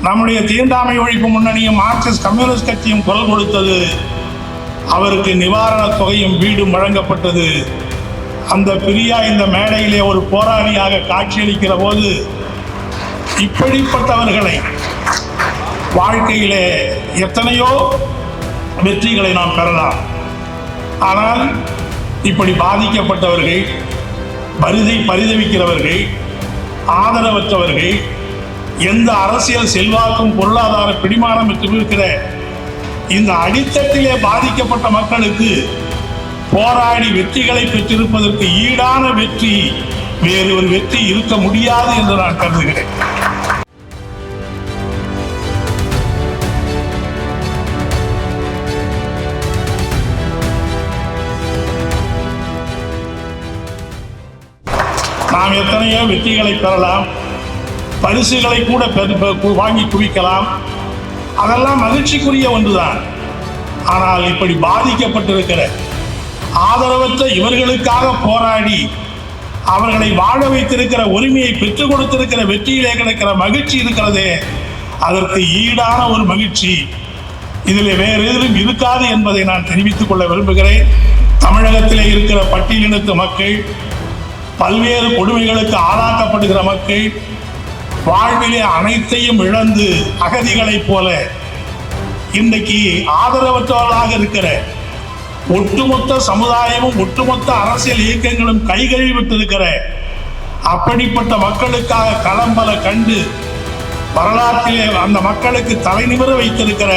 நம்முடைய தீண்டாமை ஒழிப்பு முன்னணியும் மார்க்சிஸ்ட் கம்யூனிஸ்ட் கட்சியும் குரல் கொடுத்தது. அவருக்கு நிவாரணத் தொகையும் வீடும் வழங்கப்பட்டது. அந்த பிரியா இந்த மேடையிலே ஒரு போராளியாக காட்சியளிக்கிற போது இப்படிப்பட்டவர்களை வாழ்க்கையிலே எத்தனையோ வெற்றிகளை நாம் பெறலாம். ஆனால் இப்படி பாதிக்கப்பட்டவர்கள், பரிதவிக்கிறவர்கள், ஆதரவற்றவர்கள், எந்த அரசியல் செல்வாக்கும் பொருளாதார பிடிமானம் இருக்கிற இந்த அடித்தட்டிலே பாதிக்கப்பட்ட மக்களுக்கு போராடி வெற்றிகளை பெற்றிருப்பதற்கு ஈடான வெற்றி வேறு ஒரு வெற்றி இருக்க முடியாது என்று நான் கருதுகிறேன். நாம் எத்தனையோ வெற்றிகளை பெறலாம், பரிசுகளை கூட வாங்கி குவிக்கலாம், அதெல்லாம் மகிழ்ச்சிக்குரிய ஒன்றுதான். ஆனால் இப்படி பாதிக்கப்பட்டிருக்கிற ஆதரவற்ற இவர்களுக்காக போராடி அவர்களை வாழ வைத்திருக்கிற உரிமையை பெற்றுக் கொடுத்திருக்கிற வெற்றியிலே கிடைக்கிற மகிழ்ச்சி இருக்கிறதே, அதற்கு ஈடான ஒரு மகிழ்ச்சி இதில் வேறு எதிலும் இருக்காது என்பதை நான் தெரிவித்துக் கொள்ள விரும்புகிறேன். தமிழகத்திலே இருக்கிற பட்டியலினத்து மக்கள், பல்வேறு கொடுமைகளுக்கு ஆளாக்கப்படுகிற மக்கள், வாழ்விலே அனைத்தையும் இழந்து அகதிகளைப் போல இன்றைக்கு ஆதரவற்றவர்களாக இருக்கிற ஒட்டுமொத்த சமுதாயமும் ஒட்டுமொத்த அரசியல் இயக்கங்களும் கைகழுவி விட்டிருக்கிற அப்படிப்பட்ட மக்களுக்காக களம்பல கண்டு வரலாற்றிலே அந்த மக்களுக்கு தலைநிமிர வைத்திருக்கிற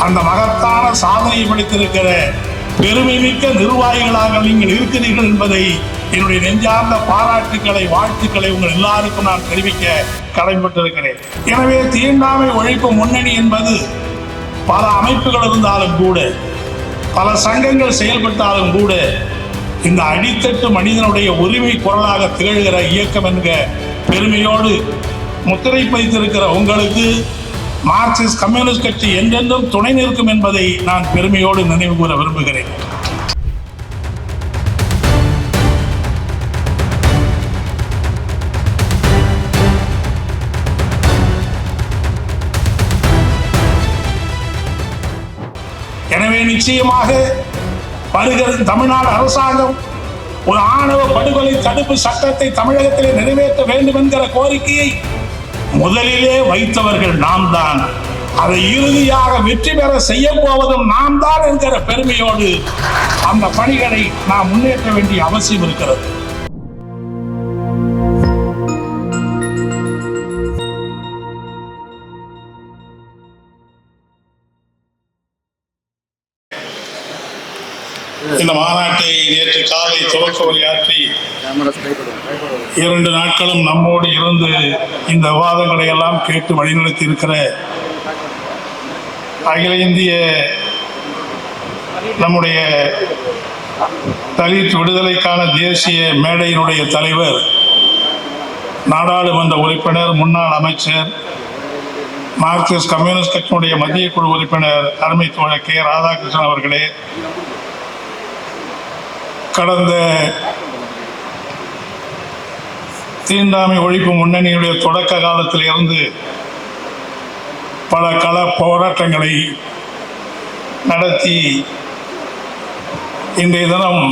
அந்த மகத்தான சாதனை படைத்திருக்கிற பெருமை மிக்க நிர்வாகிகளாக நீங்கள் இருக்கிறீர்கள் என்பதை என்னுடைய நெஞ்சார்ந்த பாராட்டுக்களை, வாழ்த்துக்களை உங்கள் எல்லாருக்கும் நான் தெரிவிக்க கடமைப்பட்டிருக்கிறேன். எனவே தீண்டாமை ஒழிப்பு முன்னணி என்பது பல அமைப்புகள் இருந்தாலும் கூட, பல சங்கங்கள் செயல்பட்டாலும் கூட, இந்த அடித்தட்டு மனிதனுடைய உரிமை குரலாக திகழ்கிற இயக்கம் என்கிற பெருமையோடு முத்திரை பதித்திருக்கிற உங்களுக்கு மார்க்சிஸ்ட் கம்யூனிஸ்ட் கட்சி என்றென்றும் துணை நிற்கும் என்பதை நான் பெருமையோடு நினைவு கூற விரும்புகிறேன். எனவே நிச்சயமாக வருகிற தமிழ்நாடு அரசாங்கம் ஒரு ஆணவ படுகொலை தடுப்பு சட்டத்தை தமிழகத்திலே நிறைவேற்ற வேண்டும் என்கிற கோரிக்கையை முதலிலே வைத்தவர்கள் நாம் தான். அதை இறுதியாக வெற்றி பெற செய்ய போவதும் நாம் தான் என்கிற பெருமையோடு அந்த பணிகளை நாம் முன்னேற்ற வேண்டிய அவசியம் இருக்கிறது. இந்த மாநாட்டை நேற்று காலை துவக்க உரையாற்றி 2 நாட்களும் நம்மோடு இருந்து இந்த விவாதங்களை எல்லாம் கேட்டு வழிநடத்தி இருக்கிற அகில இந்திய நம்முடைய தலித் விடுதலைக்கான தேசிய மேடையினுடைய தலைவர், நாடாளுமன்ற உறுப்பினர், முன்னாள் அமைச்சர், மார்க்சிஸ்ட் கம்யூனிஸ்ட் கட்சியினுடைய மத்திய குழு உறுப்பினர் அருமை தோழர் கே. ராதாகிருஷ்ணன் அவர்களே, கடந்த தீண்டாமை ஒழிப்பு முன்னணியுடைய தொடக்க காலத்தில் இருந்து பல கள போராட்டங்களை நடத்தி இன்றைய தினம்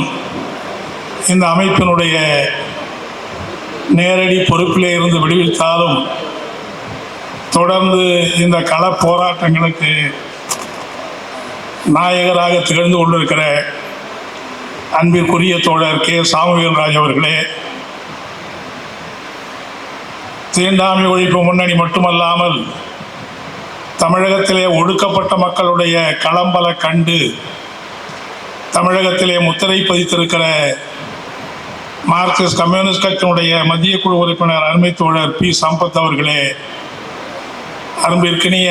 இந்த அமைப்பினுடைய நேரடி பொறுப்பிலே இருந்து விடுவித்தாலும் தொடர்ந்து இந்த கள போராட்டங்களுக்கு நாயகராக திகழ்ந்து கொண்டிருக்கிற அன்பிற்குரிய தோழர் கே. சாமுவேல்ராஜ் அவர்களே, தீண்டாமை ஒழிப்பு முன்னணி மட்டுமல்லாமல் தமிழகத்திலே ஒடுக்கப்பட்ட மக்களுடைய களம்பல கண்டு தமிழகத்திலே முத்திரை பதித்திருக்கிற மார்க்சிஸ்ட் கம்யூனிஸ்ட் கட்சியினுடைய மத்திய குழு உறுப்பினர் அருமை தோழர் பி. சம்பத் அவர்களே, அன்பிற்கினிய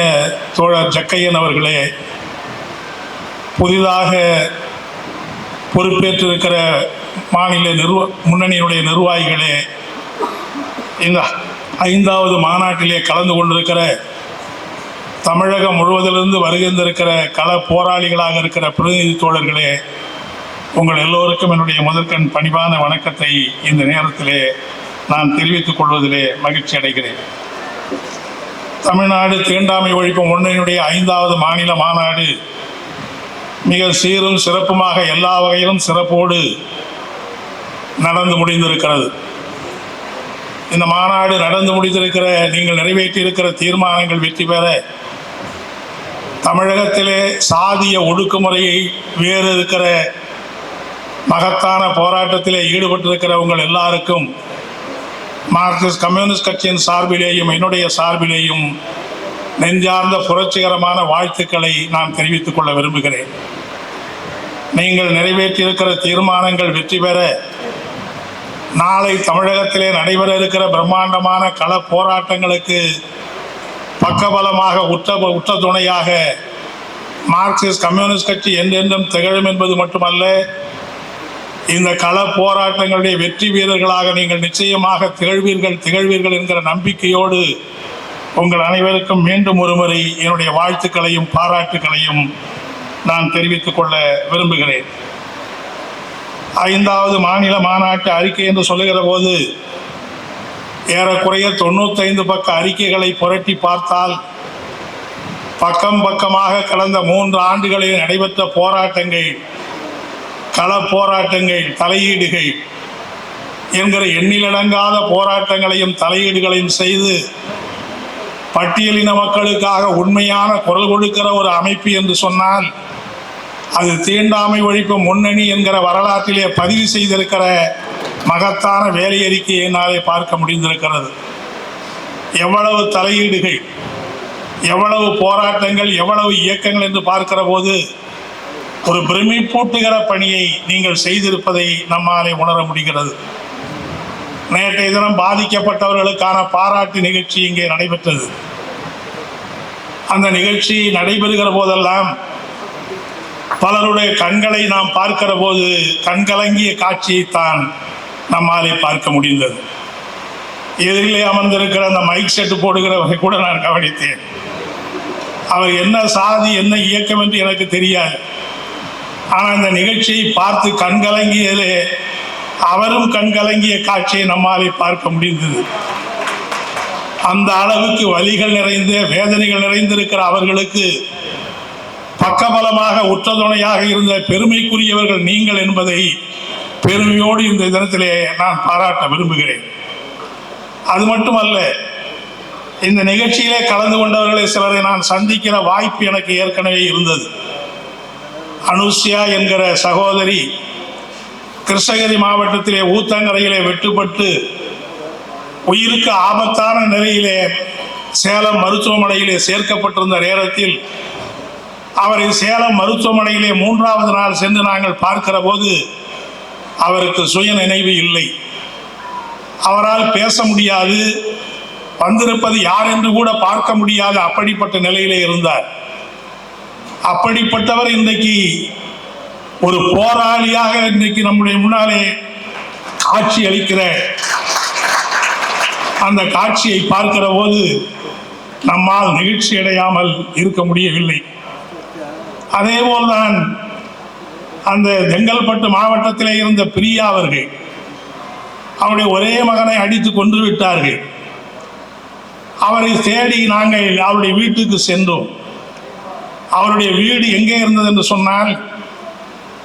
தோழர் ஜக்கையன் அவர்களே, புதிதாக பொறுப்பேற்றிருக்கிற மாநில முன்னணியினுடைய நிர்வாகிகளே, இந்த 5வது மாநாட்டிலே கலந்து கொண்டிருக்கிற தமிழகம் முழுவதிலிருந்து வருகின்றிருக்கிற கள போராளிகளாக இருக்கிற பிரதிநிதி தோழர்களே, உங்கள் எல்லோருக்கும் என்னுடைய முதற்கண் பணிவான வணக்கத்தை இந்த நேரத்திலே நான் தெரிவித்துக் கொள்வதிலே மகிழ்ச்சி அடைகிறேன். தமிழ்நாடு தீண்டாமை ஒழிப்பு முன்னணியுடைய 5வது மாநில மாநாடு மிக சீரும் சிறப்புமாக எல்லா வகையிலும் சிறப்போடு நடந்து முடிந்திருக்கிறது. இந்த மாநாடு நடந்து முடிந்திருக்கிற நீங்கள் நிறைவேற்றியிருக்கிற தீர்மானங்கள் வெற்றி பெற தமிழகத்திலே சாதிய ஒடுக்குமுறையை வேறு இருக்கிற மகத்தான போராட்டத்திலே ஈடுபட்டிருக்கிற உங்கள் எல்லாருக்கும் மார்க்சிஸ்ட் கம்யூனிஸ்ட் கட்சியின் சார்பிலேயும் என்னுடைய சார்பிலேயும் நெஞ்சார்ந்த புரட்சிகரமான வாழ்த்துக்களை நான் தெரிவித்துக் கொள்ள விரும்புகிறேன். நீங்கள் நிறைவேற்றியிருக்கிற தீர்மானங்கள் வெற்றி பெற நாளை தமிழகத்திலே நடைபெற இருக்கிற பிரம்மாண்டமான கள போராட்டங்களுக்கு பக்கபலமாக உற்ற துணையாக மார்க்சிஸ்ட் கம்யூனிஸ்ட் கட்சி என்றென்றும் திகழும் என்பது மட்டுமல்ல, இந்த கள போராட்டங்களுடைய வெற்றி வீரர்களாக நீங்கள் நிச்சயமாக திகழ்வீர்கள் என்கிற நம்பிக்கையோடு உங்கள் அனைவருக்கும் மீண்டும் ஒருமுறை என்னுடைய வாழ்த்துக்களையும் பாராட்டுக்களையும் நான் தெரிவித்துக் கொள்ள விரும்புகிறேன். 5வது மாநில மாநாட்டு அறிக்கை என்று சொல்லுகிற போது ஏறக்குறைய 95 பக்க அறிக்கைகளை புரட்டி பார்த்தால் பக்கம் பக்கமாக கடந்த 3 ஆண்டுகளில் நடைபெற்ற போராட்டங்கள், கள போராட்டங்கள், தலையீடுகள் என்கிற எண்ணிலடங்காத போராட்டங்களையும் தலையீடுகளையும் செய்து பட்டியலின மக்களுக்காக உண்மையான குரல் கொடுக்கிற ஒரு அமைப்பு என்று சொன்னால் அது தீண்டாமை ஒழிப்பு முன்னணி என்கிற வரலாற்றிலே பதிவு செய்திருக்கிற மகத்தான வேலை அறிக்கையை என்னாலே பார்க்க முடிந்திருக்கிறது. எவ்வளவு தலையீடுகள், எவ்வளவு போராட்டங்கள், எவ்வளவு இயக்கங்கள் என்று பார்க்கிற போது ஒரு பிரமிப்பூட்டுகிற பணியை நீங்கள் செய்திருப்பதை நம்மாலே உணர முடிகிறது. நேற்றைய தினம் பாதிக்கப்பட்டவர்களுக்கான பாராட்டு நிகழ்ச்சி இங்கே நடைபெற்றது. அந்த நிகழ்ச்சி நடைபெறுகிற போதெல்லாம் பலருடைய கண்களை நாம் பார்க்கிற போது கண்கலங்கிய காட்சியைத்தான் நம்மாலே பார்க்க முடிந்தது. எதிரிலே அமர்ந்திருக்கிற அந்த மைக் செட்டு போடுகிறவரை கூட நான் கவனித்தேன். அவர் என்ன சாதி, என்ன இயக்கம் என்று எனக்கு தெரியாது. ஆனால் இந்த நிகழ்ச்சியை பார்த்து கண்கலங்கியதே அவரும் கண்கலங்கிய காட்சியை நம்மாலே பார்க்க முடிந்தது. அந்த அளவுக்கு வலிகள் நிறைந்த வேதனைகள் நிறைந்திருக்கிற அவர்களுக்கு பக்கபலமாக உற்றதுணையாக இருந்த பெருமைக்குரியவர்கள் நீங்கள் என்பதை பெருமையோடு இந்த தினத்திலே நான் பாராட்ட விரும்புகிறேன். அது மட்டுமல்ல, இந்த நிகழ்ச்சியிலே கலந்து கொண்டவர்களை சிலரை நான் சந்திக்கிற வாய்ப்பு எனக்கு ஏற்கனவே இருந்தது. அனுஷ்யா என்கிற சகோதரி கிருஷ்ணகிரி மாவட்டத்திலே ஊத்தங்கரையிலே வெட்டுப்பட்டு உயிருக்கு ஆபத்தான நிலையிலே சேலம் மருத்துவமனையிலே சேர்க்கப்பட்டிருந்த நேரத்தில் அவரை சேலம் மருத்துவமனையிலே 3வது நாள் சென்று நாங்கள் பார்க்கிற போது அவருக்கு சுய நினைவு இல்லை. அவரால் பேச முடியாது, வந்திருப்பது யார் என்று கூட பார்க்க முடியாது, அப்படிப்பட்ட நிலையிலே இருந்தார். அப்படிப்பட்டவர் இன்றைக்கு ஒரு போராளியாக இன்றைக்கு நம்முடைய முன்னாலே காட்சி அளிக்கிற அந்த காட்சியை பார்க்கிற போது நம்மால் நெகிழ்ச்சி அடையாமல் இருக்க முடியவில்லை. அதேபோல்தான் அந்த செங்கல்பட்டு மாவட்டத்திலே இருந்த பிரியா அவர்கள், அவருடைய ஒரே மகனை அடித்து கொன்று விட்டார்கள். அவரை தேடி நாங்கள் அவருடைய வீட்டுக்கு சென்றோம். அவருடைய வீடு எங்கே இருந்தது என்று சொன்னால்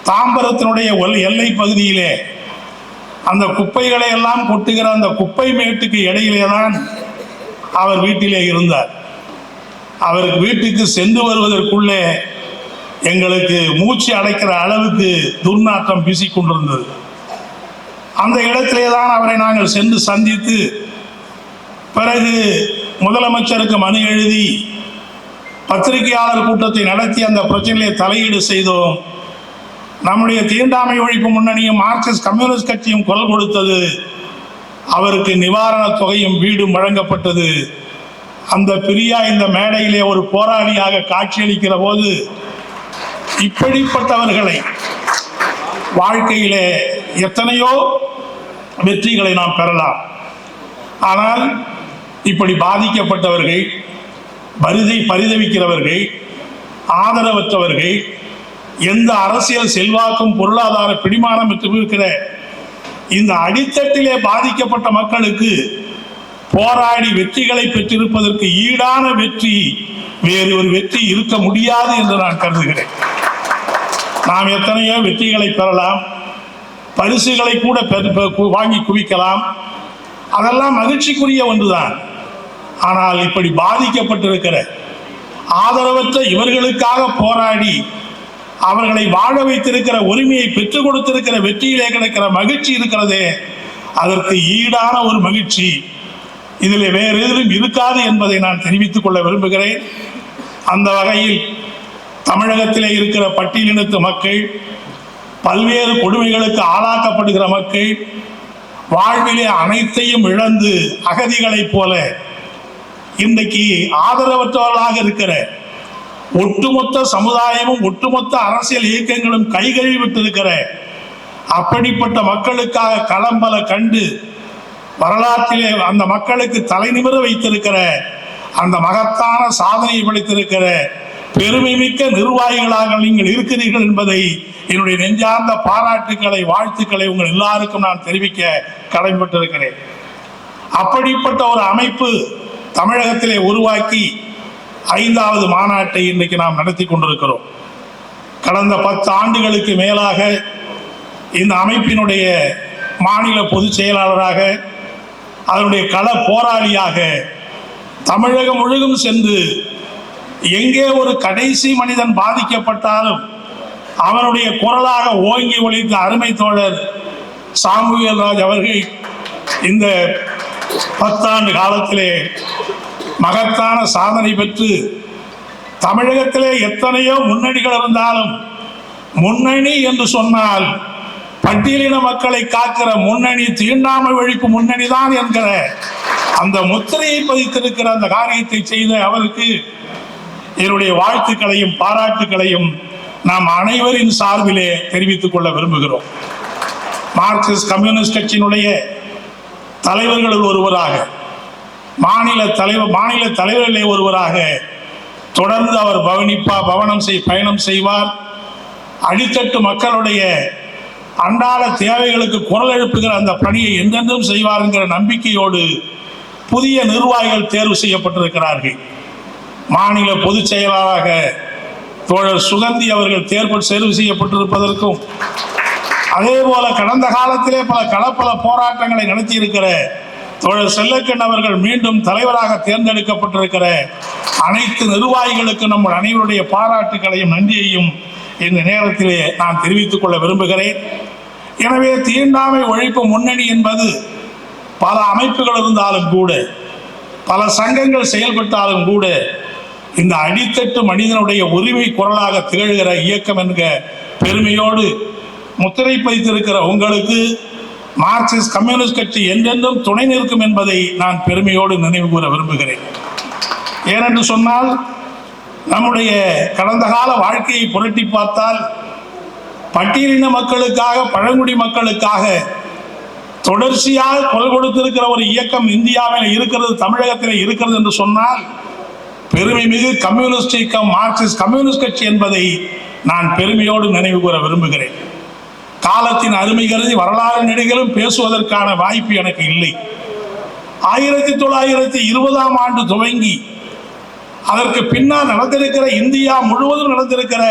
தாம்பரத்தினுடைய எல்லை பகுதியிலே அந்த குப்பைகளை எல்லாம் கொட்டுகிற அந்த குப்பை மேட்டுக்கு இடையிலே தான் அவர் வீட்டிலே இருந்தார். அவருக்கு வீட்டுக்கு சென்று வருவதற்குள்ளே எங்களுக்கு மூச்சு அடைக்கிற அளவுக்கு துர்நாற்றம் வீசிக்கொண்டிருந்தது. அந்த இடத்திலே தான் அவரை நாங்கள் சென்று சந்தித்து பிறகு முதலமைச்சருக்கு மனு எழுதி பத்திரிகையாளர் கூட்டத்தை நடத்தி அந்த பிரச்சனையை தலையீடு செய்தோம். நம்முடைய தீண்டாமை ஒழிப்பு முன்னணியும் மார்க்சிஸ்ட் கம்யூனிஸ்ட் கட்சியும் குரல் கொடுத்தது. அவருக்கு நிவாரண தொகையும் வீடும் வழங்கப்பட்டது. அந்த பிரியா இந்த மேடையிலே ஒரு போராளியாக காட்சியளிக்கிற போது இப்படிப்பட்டவர்களை வாழ்க்கையிலே எத்தனையோ வெற்றிகளை நாம் பெறலாம். ஆனால் இப்படி பாதிக்கப்பட்டவர்கள், பரிதவிக்கிறவர்கள், ஆதரவற்றவர்கள், எந்த அரசியல் செல்வாக்கும் பொருளாதார பிடிமானம் இருக்கிற இந்த அடித்தட்டிலே பாதிக்கப்பட்ட மக்களுக்கு போராடி வெற்றிகளை பெற்றிருப்பதற்கு ஈடான வெற்றி வேறு ஒரு வெற்றி இருக்க முடியாது என்று நான் கருதுகிறேன். நாம் எத்தனையோ வெற்றிகளை பெறலாம், பரிசுகளை கூட வாங்கி குவிக்கலாம், அதெல்லாம் மகிழ்ச்சிக்குரிய ஒன்றுதான். ஆனால் இப்படி பாதிக்கப்பட்டிருக்கிற ஆதரவற்ற இவர்களுக்காக போராடி அவர்களை வாழ வைத்திருக்கிற உரிமையை பெற்றுக் கொடுத்திருக்கிற வெற்றியிலே கிடைக்கிற மகிழ்ச்சி இருக்கிறதே, அதற்கு ஈடான ஒரு மகிழ்ச்சி இதில் வேறு எதிலும் இருக்காது என்பதை நான் தெரிவித்துக் கொள்ள விரும்புகிறேன். அந்த வகையில் தமிழகத்திலே இருக்கிற பட்டியலினத்து மக்கள், பல்வேறு கொடுமைகளுக்கு ஆளாக்கப்படுகிற மக்கள், வாழ்விலே அனைத்தையும் இழந்து அகதிகளைப் போல இன்றைக்கு ஆதரவற்றவர்களாக இருக்கிற ஒட்டுமொத்த சமுதாயமும் ஒட்டுமொத்த அரசியல் இயக்கங்களும் கைகழுவி விட்டிருக்கிற அப்படிப்பட்ட மக்களுக்காக களம்பல கண்டு வரலாற்றிலே அந்த மக்களுக்கு தலைநிமிர வைத்திருக்கிற அந்த மகத்தான சாதனையை படைத்திருக்கிற பெருமை மிக்க நிர்வாகிகளாக நீங்கள் இருக்கிறீர்கள் என்பதை என்னுடைய நெஞ்சார்ந்த பாராட்டுக்களை, வாழ்த்துக்களை உங்கள் எல்லாருக்கும் நான் தெரிவிக்க கடமைப்பட்டிருக்கிறேன். அப்படிப்பட்ட ஒரு அமைப்பு தமிழகத்திலே உருவாக்கி 5வது மாநாட்டை இன்றைக்கு நாம் நடத்தி கொண்டிருக்கிறோம். கடந்த 10 ஆண்டுகளுக்கு மேலாக இந்த அமைப்பினுடைய மாநில பொதுச் செயலாளராக, அதனுடைய கள போராளியாக தமிழகம் முழுவதும் சென்று எங்கே ஒரு கடைசி மனிதன் பாதிக்கப்பட்டாலும் அவனுடைய குரலாக ஓங்கி ஒலித்த அருமை தோழர் சாமுவேல் ராஜ் அவர்கள் இந்த 10 ஆண்டு காலத்திலே மகத்தான சாதனை பெற்று தமிழகத்திலே எத்தனையோ முன்னணிகள் இருந்தாலும் முன்னணி என்று சொன்னால் பட்டியலின மக்களை காக்கிற முன்னணி தீண்டாமை ஒழிப்பு முன்னணி தான் என்கிற அந்த முத்திரையை பதித்திருக்கிற அந்த காரியத்தை செய்த அவருக்கு என்னுடைய வாழ்த்துக்களையும் பாராட்டுக்களையும் நாம் அனைவரின் சார்பிலே தெரிவித்துக் கொள்ள விரும்புகிறோம். மார்க்சிஸ்ட் கம்யூனிஸ்ட் கட்சியினுடைய தலைவர்களில் ஒருவராக, மாநில தலைவர்களே ஒருவராக தொடர்ந்து அவர் பயணம் செய்வார். அடித்தட்டு மக்களுடைய அன்றாட தேவைகளுக்கு குரல் எழுப்புகிற அந்த பணியை என்றென்றும் செய்வார் என்கிற நம்பிக்கையோடு புதிய நிர்வாகிகள் தேர்வு செய்யப்பட்டிருக்கிறார்கள். மாநில பொதுச் செயலாளராக தோழர் சுகந்தி அவர்கள் தேர்வு செய்யப்பட்டிருப்பதற்கும், அதே போல கடந்த காலத்திலே பல போராட்டங்களை நடத்தியிருக்கிற தோழர் செல்லக்கண் அவர்கள் மீண்டும் தலைவராக தேர்ந்தெடுக்கப்பட்டிருக்கிற அனைத்து நிர்வாகிகளுக்கு நம்ம அனைவருடைய பாராட்டுகளையும் நன்றியையும் இந்த நேரத்திலே நான் தெரிவித்துக் கொள்ள விரும்புகிறேன். எனவே தீண்டாமை ஒழிப்பு முன்னணி என்பது பல அமைப்புகள் இருந்தாலும் கூட, பல சங்கங்கள் செயல்பட்டாலும் கூட, இந்த அடித்தட்டு மனிதனுடைய உரிமை குரலாக திகழ்கிற இயக்கம் என்கிற பெருமையோடு முத்திரை பதித்திருக்கிற உங்களுக்கு மார்க்சிஸ்ட் கம்யூனிஸ்ட் கட்சி என்றென்றும் துணை நிற்கும் என்பதை நான் பெருமையோடு நினைவு கூற விரும்புகிறேன். ஏனென்று சொன்னால், நம்முடைய கடந்த கால வாழ்க்கையை புரட்டி பார்த்தால் பட்டியலின மக்களுக்காக, பழங்குடி மக்களுக்காக தொடர்ச்சியாக குரல் கொடுத்திருக்கிற ஒரு இயக்கம் இந்தியாவில் இருக்கிறது, தமிழகத்தில் இருக்கிறது என்று சொன்னால் பெருமை மிகு கம்யூனிஸ்ட் இயக்கம் மார்க்சிஸ்ட் கம்யூனிஸ்ட் கட்சி என்பதை நான் பெருமையோடு நினைவு கூற விரும்புகிறேன். காலத்தின் அருமை கருதி வரலாறு நெடுகிலும் பேசுவதற்கான வாய்ப்பு எனக்கு இல்லை. 1920ஆம் ஆண்டு துவங்கி அதற்கு பின்னால் நடந்திருக்கிற, இந்தியா முழுவதும் நடந்திருக்கிற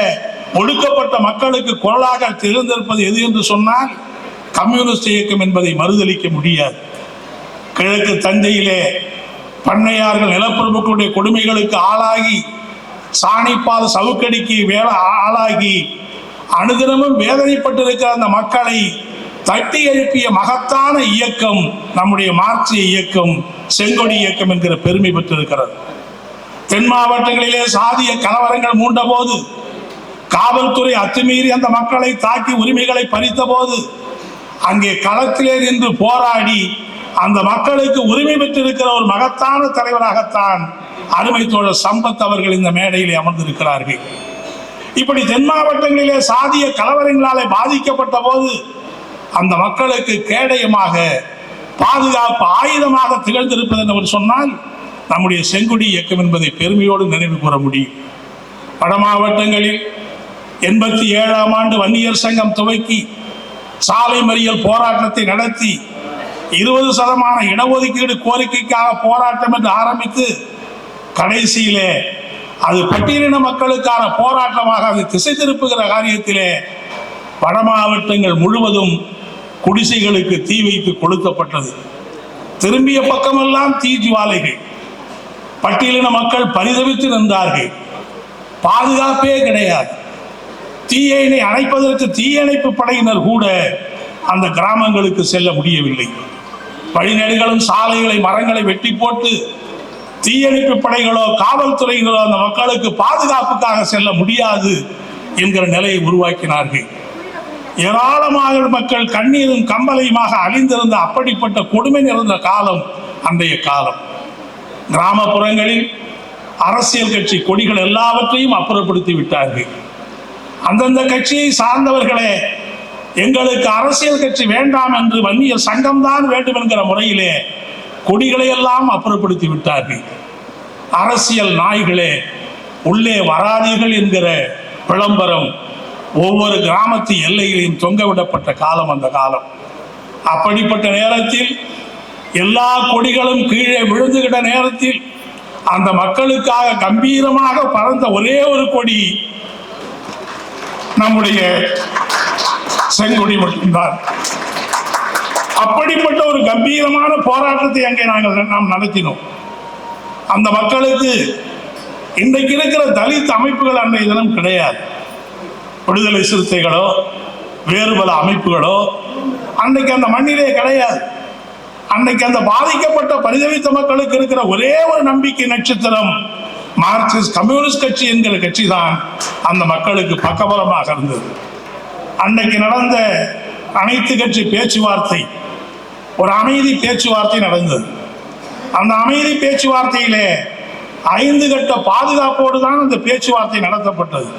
ஒடுக்கப்பட்ட மக்களுக்கு குரலாக தெரிந்திருப்பது எது என்று சொன்னால் கம்யூனிஸ்ட் இயக்கம் என்பதை மறுதலிக்க முடியாது. கிழக்கு தஞ்சையிலே பண்ணையார்கள் நிலப்பிரபுக்களுடைய கொடுமைகளுக்கு ஆளாகி, சாணிப்பால் சவுக்கடிக்கு ஆளாகி அனுதினமும் வேதனைப்பட்டிருக்கிற அந்த மக்களை தட்டி எழுப்பிய மகத்தான இயக்கம் நம்முடைய மார்க்சிய இயக்கம், செங்கொடி இயக்கம் என்கிற பெருமை பெற்றிருக்கிறது. தென் மாவட்டங்களிலே சாதிய கலவரங்கள் மூண்ட போது, காவல்துறை அத்துமீறி அந்த மக்களை தாக்கி உரிமைகளை பறித்த போது, அங்கே களத்திலே நின்று போராடி அந்த மக்களுக்கு உரிமை பெற்றிருக்கிற ஒரு மகத்தான தலைவராகத்தான் அருமை தோழர் சம்பத் அவர்கள் இந்த மேடையிலே அமர்ந்திருக்கிறார்கள். இப்படி தென் மாவட்டங்களிலே சாதிய கலவரங்களாலே பாதிக்கப்பட்ட போது அந்த மக்களுக்கு கேடயமாக, பாதுகாப்பு ஆயுதமாக திகழ்ந்திருப்பது என்று சொன்னால் நம்முடைய செங்கொடி இயக்கம் என்பதை பெருமையோடு நினைவு கூற முடியும். வட மாவட்டங்களில் 87ஆம் ஆண்டு வன்னியர் சங்கம் துவக்கி சாலை மறியல் போராட்டத்தை நடத்தி 20% இடஒதுக்கீடு கோரிக்கைக்காக போராட்டம் என்று ஆரம்பித்து கடைசியிலே அது பட்டியலின மக்களுக்கான போராட்டமாக அது திசை திருப்புகிற காரியத்திலே வட மாவட்டங்கள் முழுவதும் குடிசைகளுக்கு தீ வைத்து கொளுத்தப்பட்டது. திரும்பிய பக்கமெல்லாம் தீ ஜுவாலைகள். பட்டியலின மக்கள் பரிதவித்து நின்றார்கள். பாதுகாப்பே கிடையாது. தீயினை அணைப்பதற்கு தீயணைப்பு படையினர் கூட அந்த கிராமங்களுக்கு செல்ல முடியவில்லை. வழிநெடுகளும் சாலைகளை மரங்களை வெட்டி போட்டு தீயணைப்பு படைகளோ காவல்துறையினரோ அந்த மக்களுக்கு பாதுகாப்புக்காக செல்ல முடியாது என்கிற நிலையை உருவாக்கினார்கள். ஏராளமான மக்கள் கண்ணீரும் கம்பலையுமாக அழிந்திருந்த அப்படிப்பட்ட கொடுமை நிறைந்த காலம் அன்றைய காலம். கிராமப்புறங்களில் அரசியல் கட்சி கொடிகள் எல்லாவற்றையும் அப்புறப்படுத்தி விட்டார்கள். அந்தந்த கட்சியை சார்ந்தவர்களே எங்களுக்கு அரசியல் கட்சி வேண்டாம் என்று வன்னிய சங்கம்தான் வேண்டும் என்கிற முறையிலே கொடிகளை எல்லாம் அப்புறப்படுத்தி விட்டார்கள். அரசியல் நாய்களே உள்ளே வராதீர்கள் என்கிற விளம்பரம் ஒவ்வொரு கிராமத்து எல்லைகளையும் தொங்கவிடப்பட்ட காலம் அந்த காலம். அப்படிப்பட்ட நேரத்தில் எல்லா கொடிகளும் கீழே விழுந்துகிட்ட நேரத்தில் அந்த மக்களுக்காக கம்பீரமாக பறந்த ஒரே ஒரு கொடி நம்முடைய செங்கொடி மட்டும்தான். அப்படிப்பட்ட ஒரு கம்பீரமான போராட்டத்தை அங்கே நாம் நடத்தினோம். அந்த மக்களுக்கு இன்றைக்கு இருக்கிற தலித் அமைப்புகள் அன்றைய தினம் கிடையாது. விடுதலை சிறுத்தைகளோ வேறு பல அமைப்புகளோ அன்றைக்கு அந்த மண்ணிலே கிடையாது. அன்றைக்கு அந்த பாதிக்கப்பட்ட பரிதவித்த மக்களுக்கு இருக்கிற ஒரே ஒரு நம்பிக்கை நட்சத்திரம் மார்க்சிஸ்ட் கம்யூனிஸ்ட் கட்சி என்கிற கட்சி தான் அந்த மக்களுக்கு பக்கபலமாக இருந்தது. அன்றைக்கு நடந்த அனைத்து கட்சி பேச்சுவார்த்தை ஒரு அமைதி பேச்சுவார்த்தை நடந்தது. அந்த அமைதி பேச்சுவார்த்தையிலே 5 கட்ட பாதுகாப்போடு தான் அந்த பேச்சுவார்த்தை நடத்தப்பட்டது.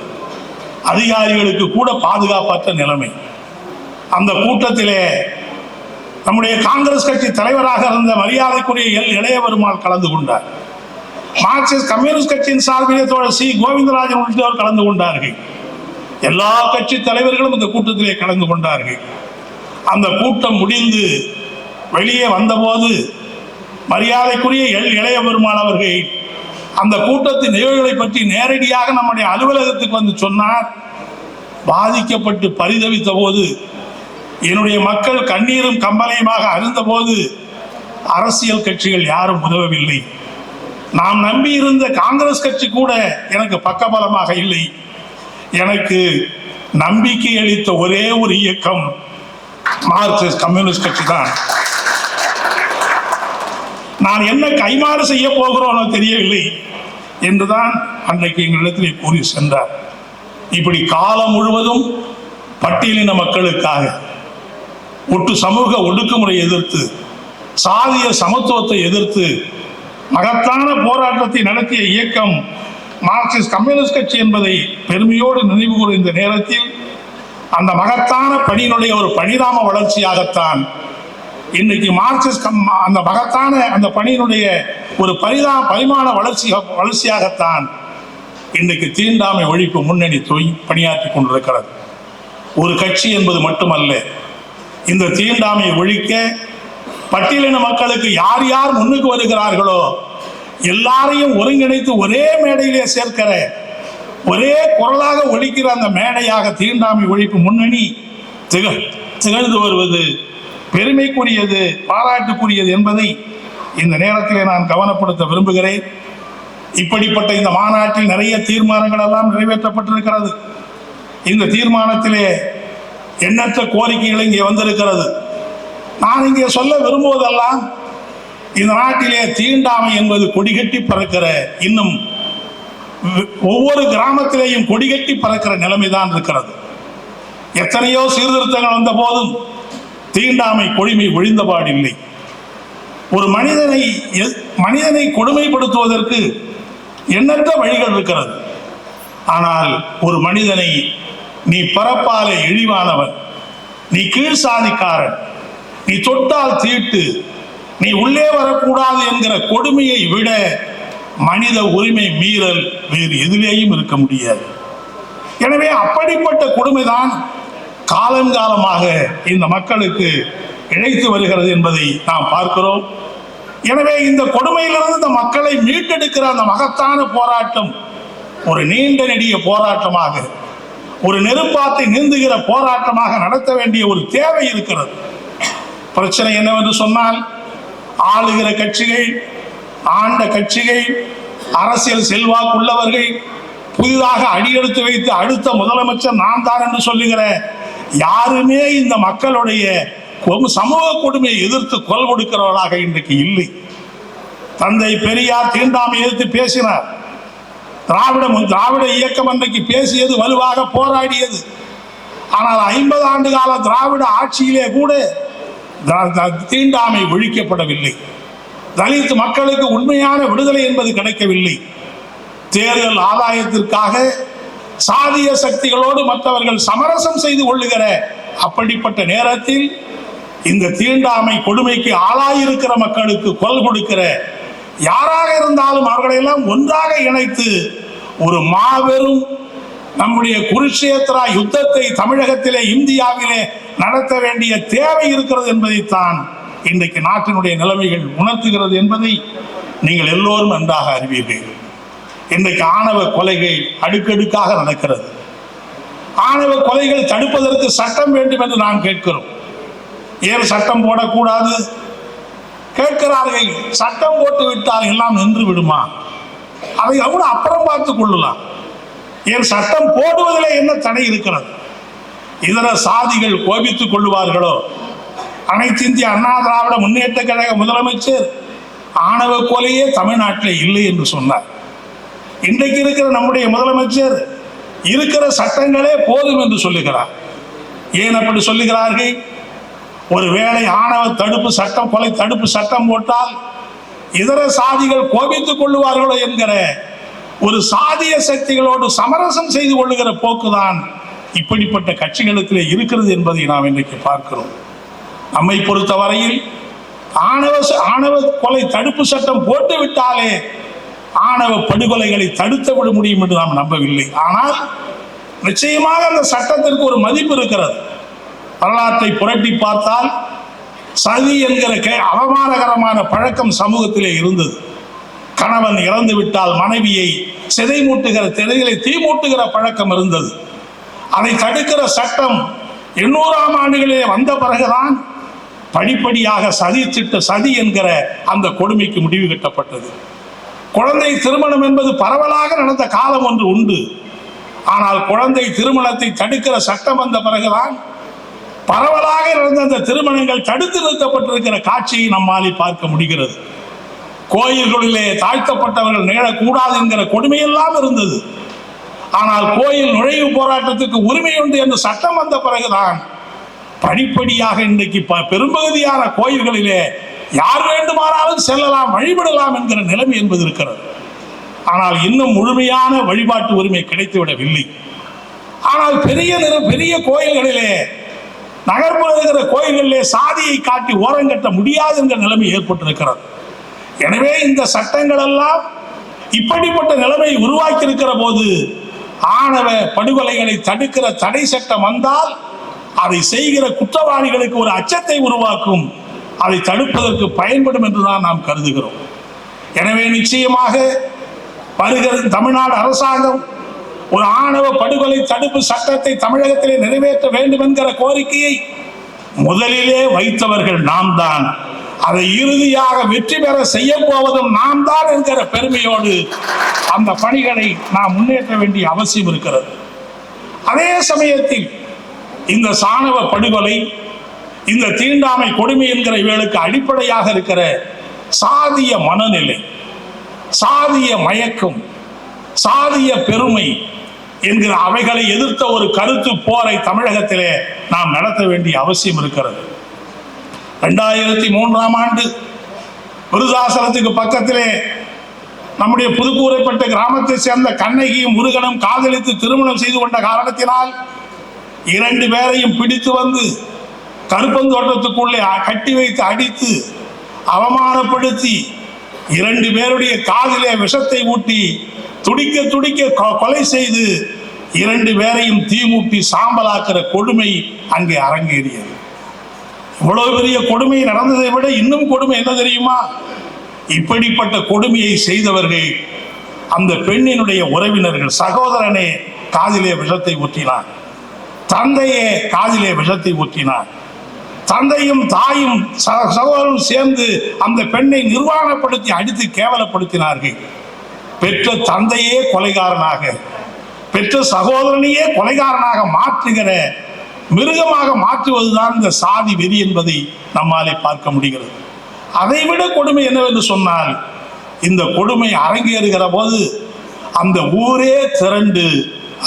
அதிகாரிகளுக்கு கூட பாதுகாப்பற்ற நிலைமை. அந்த கூட்டத்திலே நம்முடைய காங்கிரஸ் கட்சி தலைவராக இருந்த மரியாதைக்குரிய இளையபெருமாள் கலந்து கொண்டார். மார்க்சிஸ்ட் கம்யூனிஸ்ட் கட்சியின் சார்பிலே தோழர் சி கோவிந்தராஜன் உள்ளிட்டோர் கலந்து கொண்டார்கள். எல்லா கட்சி தலைவர்களும் இந்த கூட்டத்திலே கலந்து கொண்டார்கள். அந்த கூட்டம் முடிந்து வெளியே வந்தபோது மரியாதைக்குரிய இளையபெருமாள் அவர்கள் அந்த கூட்டத்தின் நிகழ்வுகளை பற்றி நேரடியாக நம்முடைய அலுவலகத்துக்கு வந்து சொன்னார். பாதிக்கப்பட்டு பரிதவித்த போது, என்னுடைய மக்கள் கண்ணீரும் கம்பலையுமாக அருந்த போது அரசியல் கட்சிகள் யாரும் உதவவில்லை. நாம் நம்பி இருந்த காங்கிரஸ் கட்சி கூட எனக்கு பக்கபலமாக இல்லை. எனக்கு நம்பிக்கை அளித்த ஒரே ஒரு இயக்கம் மார்க்சிஸ்ட் கம்யூனிஸ்ட் கட்சி தான். நான் என்ன கைமாறு செய்ய போகிறோனோ தெரியவில்லை என்றுதான் அன்றைக்கு எங்களிடத்திலே கூறி சென்றார். இப்படி காலம் முழுவதும் பட்டியலின மக்களுக்காக ஒட்டு சமூக ஒடுக்குமுறை எதிர்த்து, சாதிய சமத்துவத்தை எதிர்த்து மகத்தான போராட்டத்தை நடத்திய இயக்கம் மார்க்சிஸ்ட் கம்யூனிஸ்ட் கட்சி என்பதை பெருமையோடு நினைவு கூறும் இந்த நேரத்தில் அந்த மகத்தான பணியினுடைய ஒரு பரிணாம வளர்ச்சியாகத்தான் இன்னைக்கு மார்க்சிஸ்ட் அந்த மகத்தான அந்த பணியினுடைய ஒரு பரிமாண வளர்ச்சியாகத்தான் இன்றைக்கு தீண்டாமை ஒழிப்பு முன்னணி பணியாற்றி கொண்டிருக்கிறது. ஒரு கட்சி என்பது மட்டுமல்ல, இந்த தீண்டாமையை ஒழிக்க பட்டியலின மக்களுக்கு யார் யார் முன்னுக்கு வருகிறார்களோ எல்லாரையும் ஒருங்கிணைத்து ஒரே மேடையிலே சேர்க்கிற, ஒரே குரலாக ஒழிக்கிற அந்த மேடையாக தீண்டாமை ஒழிப்பு முன்னணி திகழ்ந்து வருவது பெருமைக்குரியது, பாராட்டுக்குரியது என்பதை இந்த நேரத்திலே நான் கவனப்படுத்த விரும்புகிறேன். இப்படிப்பட்ட இந்த மாநாட்டில் நிறைய தீர்மானங்கள் எல்லாம் நிறைவேற்றப்பட்டிருக்கிறது. இந்த தீர்மானத்திலே எண்ணற்ற கோரிக்கைகள் இங்கே வந்திருக்கிறது. நான் இங்கே சொல்ல விரும்புவதெல்லாம், இந்த நாட்டிலே தீண்டாமை என்பது கொடிகட்டி பறக்கிற, இன்னும் ஒவ்வொரு கிராமத்திலேயும் கொடிகட்டி பறக்கிற நிலைமைதான் இருக்கிறது. எத்தனையோ சீர்திருத்தங்கள் வந்த போதும் தீண்டாமை கொடுமை ஒழிந்தபாடில்லை. ஒரு மனிதனை கொடுமைப்படுத்துவதற்கு எண்ணற்ற வழிகள் இருக்கிறது. ஆனால் ஒரு மனிதனை நீ பிறப்பாலே இழிவானவன், நீ கீழ் சாதிக்காரன், நீ தொட்டால் தீட்டு, நீ உள்ளே வரக்கூடாது என்கிற கொடுமையை விட மனித உரிமை மீறல் வேறு எதிலேயும் இருக்க முடியாது. எனவே அப்படிப்பட்ட கொடுமைதான் காலங்காலமாக இந்த மக்களுக்கு இழைத்து வருகிறது என்பதை நாம் பார்க்கிறோம். எனவே இந்த கொடுமையிலிருந்து இந்த மக்களை மீட்டெடுக்கிற அந்த மகத்தான போராட்டம் ஒரு நீண்ட நெடிய போராட்டமாக, ஒரு நெருப்பாத்தை நீந்துகிற போராட்டமாக நடத்த வேண்டிய ஒரு தேவை இருக்கிறது. பிரச்சனை என்னவென்று சொன்னால், ஆளுகிற கட்சிகள், ஆண்ட கட்சிகள், அரசியல் செல்வாக்கு உள்ளவர்கள் புதிதாக அடியெடுத்து வைத்து அடுத்த முதலமைச்சர் நான் தான் என்று சொல்லுகிற யாருமே இந்த மக்களுடைய சமூக கொடுமையை எதிர்த்து குரல் கொடுக்கிறவர்களாக இன்றைக்கு இல்லை. தந்தை பெரியார் தீண்டாமை எதிர்த்து பேசினார். திராவிட இயக்கம் அன்றைக்கு பேசியது, வலுவாக போராடியது. ஆனால் 50 ஆண்டு கால திராவிட ஆட்சியிலே கூட தீண்டாமை ஒழிக்கப்படவில்லை. தலித் மக்களுக்கு உண்மையான விடுதலை என்பது கிடைக்கவில்லை. தேர்தல் ஆதாயத்திற்காக சாதிய சக்திகளோடு மற்றவர்கள் சமரசம் செய்து கொள்ளுகிற அப்படிப்பட்ட நேரத்தில் இந்த தீண்டாமை கொடுமைக்கு ஆளாயிருக்கிற மக்களுக்கு குரல் கொடுக்கிற யாராக இருந்தாலும் அவர்களெல்லாம் ஒன்றாக இணைத்து ஒரு மாபெரும் நம்முடைய குருஷேத்ரா யுத்தத்தை தமிழகத்திலே, இந்தியாவிலே நடத்த வேண்டிய தேவை இருக்கிறது என்பதைத்தான் இன்றைக்கு நாட்டினுடைய நிலைமைகள் உணர்த்துகிறது என்பதை நீங்கள் எல்லோரும் நன்றாக அறிவீர்கள். இன்றைக்கு ஆணவ கொலைகள் அடுக்கடுக்காக நடக்கிறது. ஆணவ கொலைகள் தடுப்பதற்கு சட்டம் வேண்டும் என்று நாம் கேட்கிறோம். ஏன் சட்டம் போடக்கூடாது கேட்கிறார்கள். சட்டம் போட்டு விட்டால் எல்லாம் நின்று விடுமா? அதை கூட அப்புறம் பார்த்துக் கொள்ளலாம். ஏன் சட்டம் போடுவதில் என்ன தடை இருக்கிறது? இதர சாதிகள் கோபித்துக் கொள்ளுவார்களோ? அனைத்து இந்திய அண்ணா திராவிட முன்னேற்ற கழக முதலமைச்சர் ஆணவ கொலையே தமிழ்நாட்டில் இல்லை என்று சொன்னார். இன்றைக்கு இருக்கிற நம்முடைய முதலமைச்சர் இருக்கிற சட்டங்களே போதும் என்று சொல்லுகிறார். ஏன் அப்படி சொல்லுகிறார்கள்? ஒருவேளை ஆணவ தடுப்பு சட்டம், கொலை தடுப்பு சட்டம் போட்டால் இதர சாதிகள் கோபித்துக் கொள்ளுவார்களோ என்கிற ஒரு சாதிய சக்திகளோடு சமரசம் செய்து கொள்ளுகிற போக்குதான் இப்படிப்பட்ட கட்சிகளுக்கு இருக்கிறது என்பதை நாம் இன்றைக்கு பார்க்கிறோம். நம்மை பொறுத்தவரையில் ஆணவ கொலை தடுப்பு சட்டம் போட்டு விட்டாலே ஆணவ படுகொலைகளை தடுத்து விட முடியும் என்று நாம் நம்பவில்லை. ஆனால் நிச்சயமாக அந்த சட்டத்திற்கு ஒரு மதிப்பு இருக்கிறது. வரலாற்றை புரட்டி பார்த்தால் சதி என்கிற அவமானகரமான பழக்கம் சமூகத்திலே இருந்தது. கணவன் இறந்து விட்டால் மனைவியை திரைகளை தீமூட்டுகிற பழக்கம் இருந்தது. அதை தடுக்கிற சட்டம் 800ஆம் ஆண்டுகளிலே வந்த பிறகுதான் படிப்படியாக சதி என்கிற அந்த கொடுமைக்கு முடிவு கட்டப்பட்டது. குழந்தை திருமணம் என்பது பரவலாக நடந்த காலம் ஒன்று உண்டு. ஆனால் குழந்தை திருமணத்தை தடுக்கிற சட்டம் வந்த பிறகுதான் பரவலாக நடந்த அந்த திருமணங்கள் தடுத்து நிறுத்தப்பட்டிருக்கிற காட்சியை நம்மால் பார்க்க முடிகிறது. கோயில்களிலே தாழ்த்தப்பட்டவர்கள் நிகழக்கூடாது என்கிற கொடுமையெல்லாம் இருந்தது. ஆனால் கோயில் நுழைவு போராட்டத்துக்கு உரிமை உண்டு என்று சட்டம் வந்த பிறகுதான் படிப்படியாக இன்றைக்கு பெரும்பகுதியான கோயில்களிலே யார் வேண்டுமானாலும் செல்லலாம், வழிபடலாம் என்கிற நிலைமை என்பது இருக்கிறது. ஆனால் இன்னும் முழுமையான வழிபாட்டு உரிமை கிடைத்துவிடவில்லை. ஆனால் பெரிய கோயில்களிலே, நகர்ப்புற இருக்கிற கோயில்களிலே சாதியை காட்டி ஓரங்கட்ட முடியாது என்கிற நிலைமை ஏற்பட்டிருக்கிறது. எனவே இந்த சட்டங்கள் எல்லாம் இப்படிப்பட்ட நிலைமை உருவாக்கி இருக்கிற போது ஆணவ படுகொலைகளை தடுக்கிற தடை சட்டம் வந்தால் அதை செய்கிற குற்றவாளிகளுக்கு ஒரு அச்சத்தை உருவாக்கும், அதை தடுப்பதற்கு பயன்படும் என்றுதான் நாம் கருதுகிறோம். எனவே நிச்சயமாக வருகிற தமிழ்நாடு அரசாங்கம் ஒரு ஆணவ படுகொலை தடுப்பு சட்டத்தை தமிழகத்திலே நிறைவேற்ற வேண்டும் என்கிற கோரிக்கையை முதலிலே வைத்தவர்கள் நாம் தான். அதை இறுதியாக வெற்றி பெற செய்ய போவதும் நாம் தான் என்கிற பெருமையோடு அந்த பணிகளை நாம் முன்னேற்ற வேண்டிய அவசியம் இருக்கிறது. அதே சமயத்தில் இந்த சாணவ படுகொலை, இந்த தீண்டாமை கொடுமை என்கிற இவர்களுக்கு அடிப்படையாக இருக்கிற சாதிய மனநிலை, சாதிய மயக்கம், சாதிய பெருமை என்கிற அவைகளை எதிர்த்த ஒரு கருத்து போரை தமிழகத்திலே நாம் நடத்த வேண்டிய அவசியம் இருக்கிறது. 2003ஆம் ஆண்டு விருதாசலத்துக்கு பக்கத்திலே நம்முடைய புதுக்கூரைப்பட்ட கிராமத்தை சேர்ந்த கண்ணகியும் முருகனும் காதலித்து திருமணம் செய்து கொண்ட காரணத்தினால் 2 பேரையும் பிடித்து வந்து கருப்பந்தோட்டத்துக்குள்ளே கட்டி வைத்து அடித்து அவமானப்படுத்தி 2 பேருடைய காதிலே விஷத்தை ஊட்டி துடிக்க துடிக்க கொலை செய்து 2 பேரையும் தீமூட்டி சாம்பலாக்கிற கொடுமை அங்கே அரங்கேறியது. இவ்வளவு பெரிய கொடுமை நடந்ததை விட இன்னும் கொடுமை என்ன தெரியுமா? இப்படிப்பட்ட கொடுமையை செய்தவர்கள் அந்த பெண்ணினுடைய உறவினர்கள். சகோதரனே காதிலே விஷத்தை ஊற்றினார், தந்தையே காதிலே விஷத்தை ஊற்றினார். தந்தையும் தாயும் சகோதரரும் சேர்ந்து அந்த பெண்ணை நிர்வாணப்படுத்தி அடித்து கேவலப்படுத்தினார்கள். பெற்ற தந்தையே கொலைகாரனாக, பெற்ற சகோதரனையே கொலைகாரனாக மாற்றுகிற, மிருகமாக மாற்றுவதுதான் இந்த சாதி வெறி என்பதை நம்மாலே பார்க்க முடிகிறது. அதைவிட கொடுமை என்னவென்று சொன்னால், இந்த கொடுமை அரங்கேறுகிற போது அந்த ஊரே திரண்டு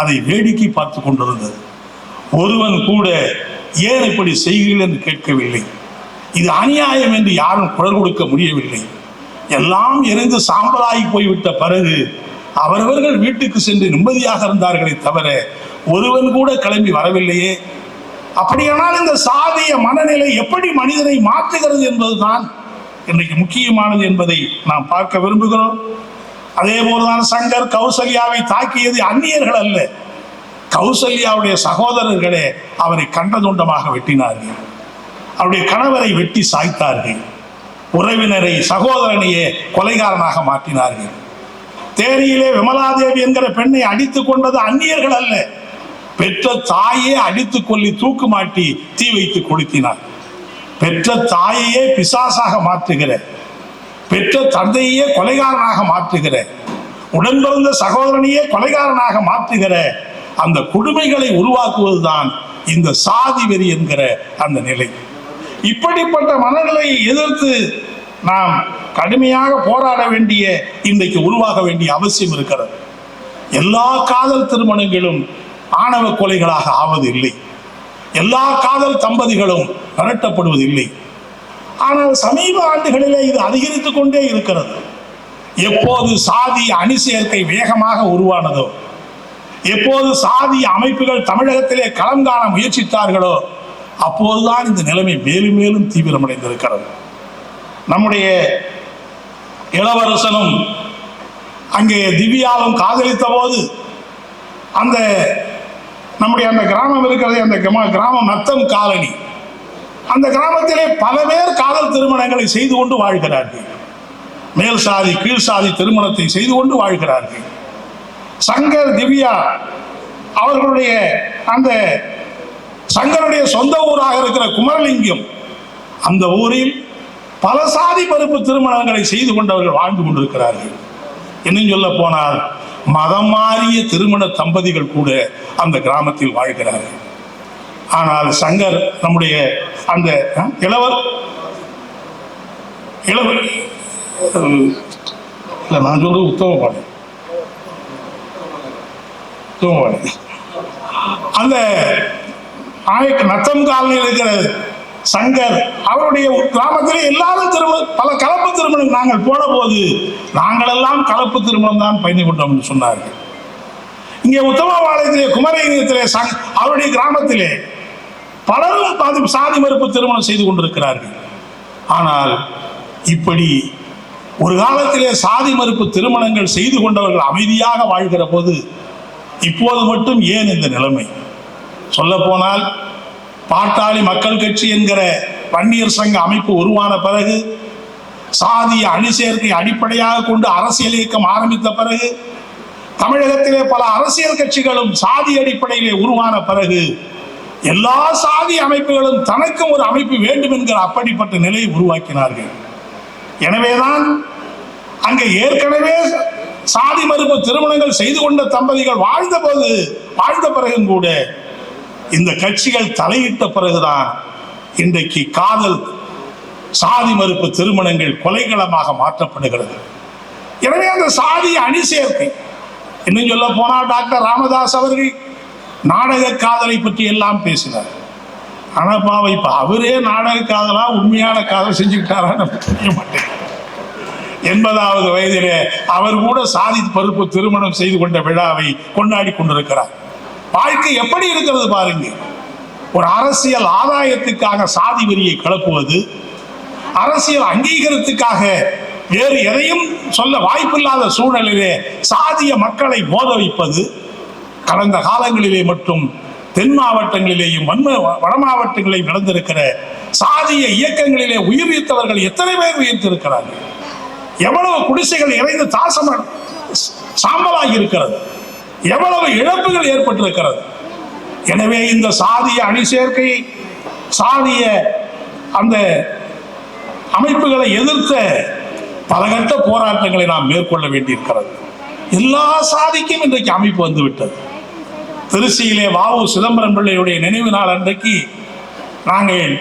அதை வேடிக்கை பார்த்து கொண்டிருந்தது. ஒருவன் கூட ஏன் இப்படி செய்கிறீர்கள் என்று கேட்கவில்லை. இது அநியாயம் என்று யாரும் குரல் கொடுக்க முடியவில்லை. எல்லாம் எரிந்து சாம்பலாகி போய்விட்ட பிறகு அவரவர்கள் வீட்டுக்கு சென்று நிம்மதியாக இருந்தார்களே தவிர ஒருவன் கூட கிளம்பி வரவில்லையே. அப்படியானால் இந்த சாதிய மனநிலை எப்படி மனிதனை மாற்றுகிறது என்பதுதான் இன்றைக்கு முக்கியமானது என்பதை நாம் பார்க்க விரும்புகிறோம். அதே போலதான் சங்கர் கௌசல்யாவை தாக்கியது அந்நியர்கள் அல்ல, கௌசல்யாவுடைய சகோதரர்களே அவரை கண்டதுண்டமாக வெட்டினார்கள். அவருடைய கணவரை வெட்டி சாய்த்தார்கள். உறவினரை, சகோதரனையே கொலைகாரனாக மாற்றினார்கள். தேனியிலே விமலாதேவி என்கிற பெண்ணை அடித்துக் கொண்டது அந்நியர்கள் அல்ல, பெற்ற தாயே அடித்து கொல்லி தூக்கு மாட்டி தீ வைத்து கொளுத்தினார். பெற்ற தாயையே பிசாசாக மாற்றுகிற, பெற்ற தந்தையே கொலைகாரனாக மாற்றுகிற, உடன் பிறந்த சகோதரனையே கொலைகாரனாக மாற்றுகிற அந்த கொடுமைகளை உருவாக்குவதுதான் இந்த சாதி வெறி என்கிற அந்த நிலை. இப்படிப்பட்ட மனநிலையை எதிர்த்து நாம் கடுமையாக போராட வேண்டிய, இன்றைக்கு உருவாக வேண்டிய அவசியம் இருக்கிறது. எல்லா காதல் திருமணங்களும் ஆணவ கொலைகளாக ஆவது இல்லை, எல்லா காதல் தம்பதிகளும் விரட்டப்படுவதில்லை. ஆனால் சமீப ஆண்டுகளிலே இது அதிகரித்துக் கொண்டே இருக்கிறது. எப்போது சாதி அணி சேர்க்கை வேகமாக உருவானதோ, எப்போது சாதி அமைப்புகள் தமிழகத்திலே களம் காண முயற்சித்தார்களோ, அப்போதுதான் இந்த நிலைமை மேலும் மேலும் தீவிரமடைந்திருக்கிறது. நம்முடைய இளவரசனும் அங்கே திவ்யாவும் காதலித்த போது அந்த நம்முடைய அந்த கிராமம் இருக்கிறது, அந்த கிராமம் நத்தம் காலனி, அந்த கிராமத்திலே பல பேர் காதல் திருமணங்களை செய்து கொண்டு வாழ்கிறார்கள். மேல் சாதி கீழ் சாதி திருமணத்தை செய்து கொண்டு வாழ்கிறார்கள். சங்கர் திவ்யா அவர்களுடைய அந்த சங்கருடைய சொந்த ஊராக இருக்கிற குமரலிங்கம், அந்த ஊரில் பல சாதி மறுப்பு திருமணங்களை செய்து கொண்டவர்கள் வாழ்ந்து கொண்டிருக்கிறார்கள். இன்னும் சொல்ல போனால் மதம் மாறிய திருமண தம்பதிகள் கூட அந்த கிராமத்தில் வாழ்கிறார்கள். ஆனால் சங்கர் நம்முடைய அந்த இளவர் நான் சொல்றது உத்தமபாணி அந்த நத்தம் காலனியில் இருக்கிற சங்கர் அவருடைய கிராமத்திலே எல்லாரும் பல கலப்பு திருமணம் நாங்கள் போன போது நாங்கள் எல்லாம் கலப்பு திருமணம் தான் பயந்து கொண்டோம் என்று சொன்னார்கள். இங்கே உத்தமபாளையத்திலே குமரலிங்கத்திலே அவருடைய கிராமத்திலே பலரும் சாதி மறுப்பு திருமணம் செய்து கொண்டிருக்கிறார்கள். ஆனால் இப்படி ஒரு காலத்திலே சாதி மறுப்பு திருமணங்கள் செய்து கொண்டவர்கள் அமைதியாக வாழ்கிற போது இப்போது மட்டும் ஏன் இந்த நிலைமை? சொல்ல போனால் பாட்டாளி மக்கள் கட்சி என்கிற வன்னியர் சங்க அமைப்பு உருவான பிறகு, சாதிய அணி சேர்க்கை அடிப்படையாக கொண்டு அரசியல் இயக்கம் ஆரம்பித்த பிறகு, தமிழகத்திலே பல அரசியல் கட்சிகளும் சாதி அடிப்படையிலே உருவான பிறகு, எல்லா சாதி அமைப்புகளும் தனக்கும் ஒரு அமைப்பு வேண்டும் என்கிற அப்படிப்பட்ட நிலையை உருவாக்கினார்கள். எனவேதான் அங்கே ஏற்கனவே சாதி மறுப்பு திருமணங்கள் செய்து கொண்ட தம்பதிகள் வாழ்ந்த பிறகும் கூட இந்த கட்சிகள் தலையிட்ட பிறகுதான் இன்றைக்கு காதல் சாதி மறுப்பு திருமணங்கள் கொலைகளமாக மாற்றப்படுகிறது. எனவே அந்த சாதி அணி சேர்க்கை, இன்னும் சொல்ல போனால் டாக்டர் ராமதாஸ் அவர்கள் நாடக காதலை பற்றி எல்லாம் பேசினார். ஆனா பாவ இப்ப அவரே நாடக காதலா உண்மையான காதல் செஞ்சுக்கிட்டாரான்னு தெரிய மாட்டேன். 80வது வயதிலே அவர் கூட சாதி மறுப்பு திருமணம் செய்து கொண்ட விழாவை கொண்டாடி கொண்டிருக்கிறார். வாழ்க்கை எப்படி இருக்கிறது பாருங்க. ஒரு அரசியல் ஆதாயத்துக்காக சாதி வெறியை கிளப்புவது, அரசியல் அங்கீகாரத்துக்காக வேறு எதையும் சொல்ல வாய்ப்பில்லாத சூழ்நிலையிலே சாதிய மக்களை மோத வைப்பது. கடந்த காலங்களிலே மட்டும் தென் மாவட்டங்களிலேயும் வட மாவட்டங்களில் நடந்திருக்கிற சாதிய இயக்கங்களிலே உயிர் நீத்தவர்கள் எத்தனை பேர் உயிர்த்திருக்கிறார்கள்? எவ்வளவு குடிசைகள் இறைந்து சாம்பலாகி இருக்கிறது, எவ்வளவு இழப்புகள் ஏற்பட்டிருக்கிறது. எனவே இந்த சாதிய அணி சேர்க்கை, சாதிய அந்த அமைப்புகளை எதிர்த்த பலகட்ட போராட்டங்களை நாம் மேற்கொள்ள வேண்டியிருக்கிறது. எல்லா சாதிக்கும் இன்றைக்கு அமைப்பு வந்துவிட்டது. திருச்சியிலே வ.உ. சிதம்பரம் பிள்ளையுடைய நினைவு நாள் அன்றைக்கு நாங்கள்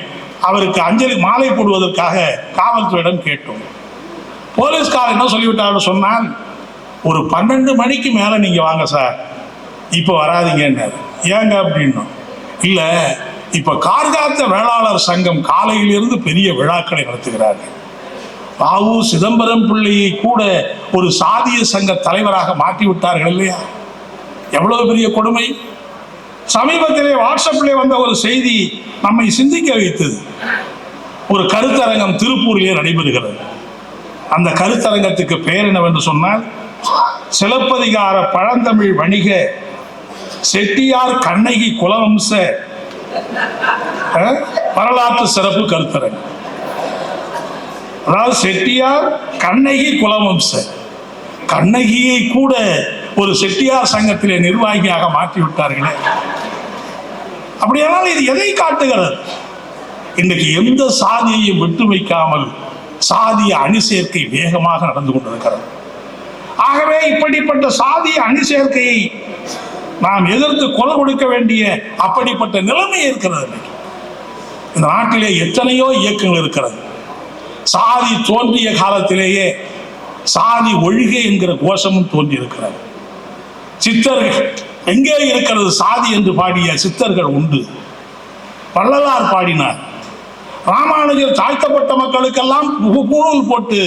அவருக்கு அஞ்சலி மாலை போடுவதற்காக காவல்துறையிடம் கேட்டோம். போலீஸ்காரர் என்ன சொல்லிவிட்டார் சொன்னால், ஒரு 12 மணிக்கு மேலே நீங்கள் வாங்க சார், இப்போ வராதிங்கன்னாரு. ஏங்க அப்படின்னா, இல்லை இப்போ கார்காத்த வேளாளர் சங்கம் காலையிலிருந்து பெரிய விழாக்களை நடத்துகிறார்கள். வ.உ. சிதம்பரம் பிள்ளையை கூட ஒரு சாதிய சங்க தலைவராக மாற்றி விட்டார்கள் இல்லையா? எவ்வளவு பெரிய கொடுமை! சமீபத்திலே வாட்ஸ்அப்பிலே வந்த ஒரு செய்தி நம்மை சிந்திக்க வைத்தது. ஒரு கருத்தரங்கம் திருப்பூரிலே நடைபெறுகிறது. அந்த கருத்தரங்கத்துக்கு பெயர் என்னவென்று சொன்னால், சிலப்பதிகார பழந்தமிழ் வணிக செட்டியார் கண்ணகி குலவம்ச வரலாற்று சிறப்பு கருத்தரங்கம். அதாவது செட்டியார் கண்ணகி குலவம்ச, கண்ணகியை கூட ஒரு செட்டியார் சங்கத்திலே நிர்வாகியாக மாற்றிவிட்டார்களே. அப்படியானால் இது எதை காட்டுகிறது? இன்றைக்கு எந்த சாதியையும் விட்டு வைக்காமல் சாதிய அணி சேர்க்கை வேகமாக நடந்து கொண்டிருக்கிறது. ஆகவே இப்படிப்பட்ட சாதிய அணி சேர்க்கையை நாம் எதிர்த்து குரல் கொடுக்க வேண்டிய அப்படிப்பட்ட நிலைமை இருக்கிறது. இந்த நாட்டிலே எத்தனையோ இயக்கங்கள் இருக்கிறது. சாதி தோன்றிய காலத்திலேயே சாதி ஒழிகை என்கிற கோஷமும் தோன்றி இருக்கிறது. சித்தர்கள் எங்கே இருக்கிறது சாதி என்று பாடிய சித்தர்கள் உண்டு. வள்ளலார் பாடினார். ராமானுஜர் தாழ்த்தப்பட்ட மக்களுக்கெல்லாம் பூணூல் போட்டு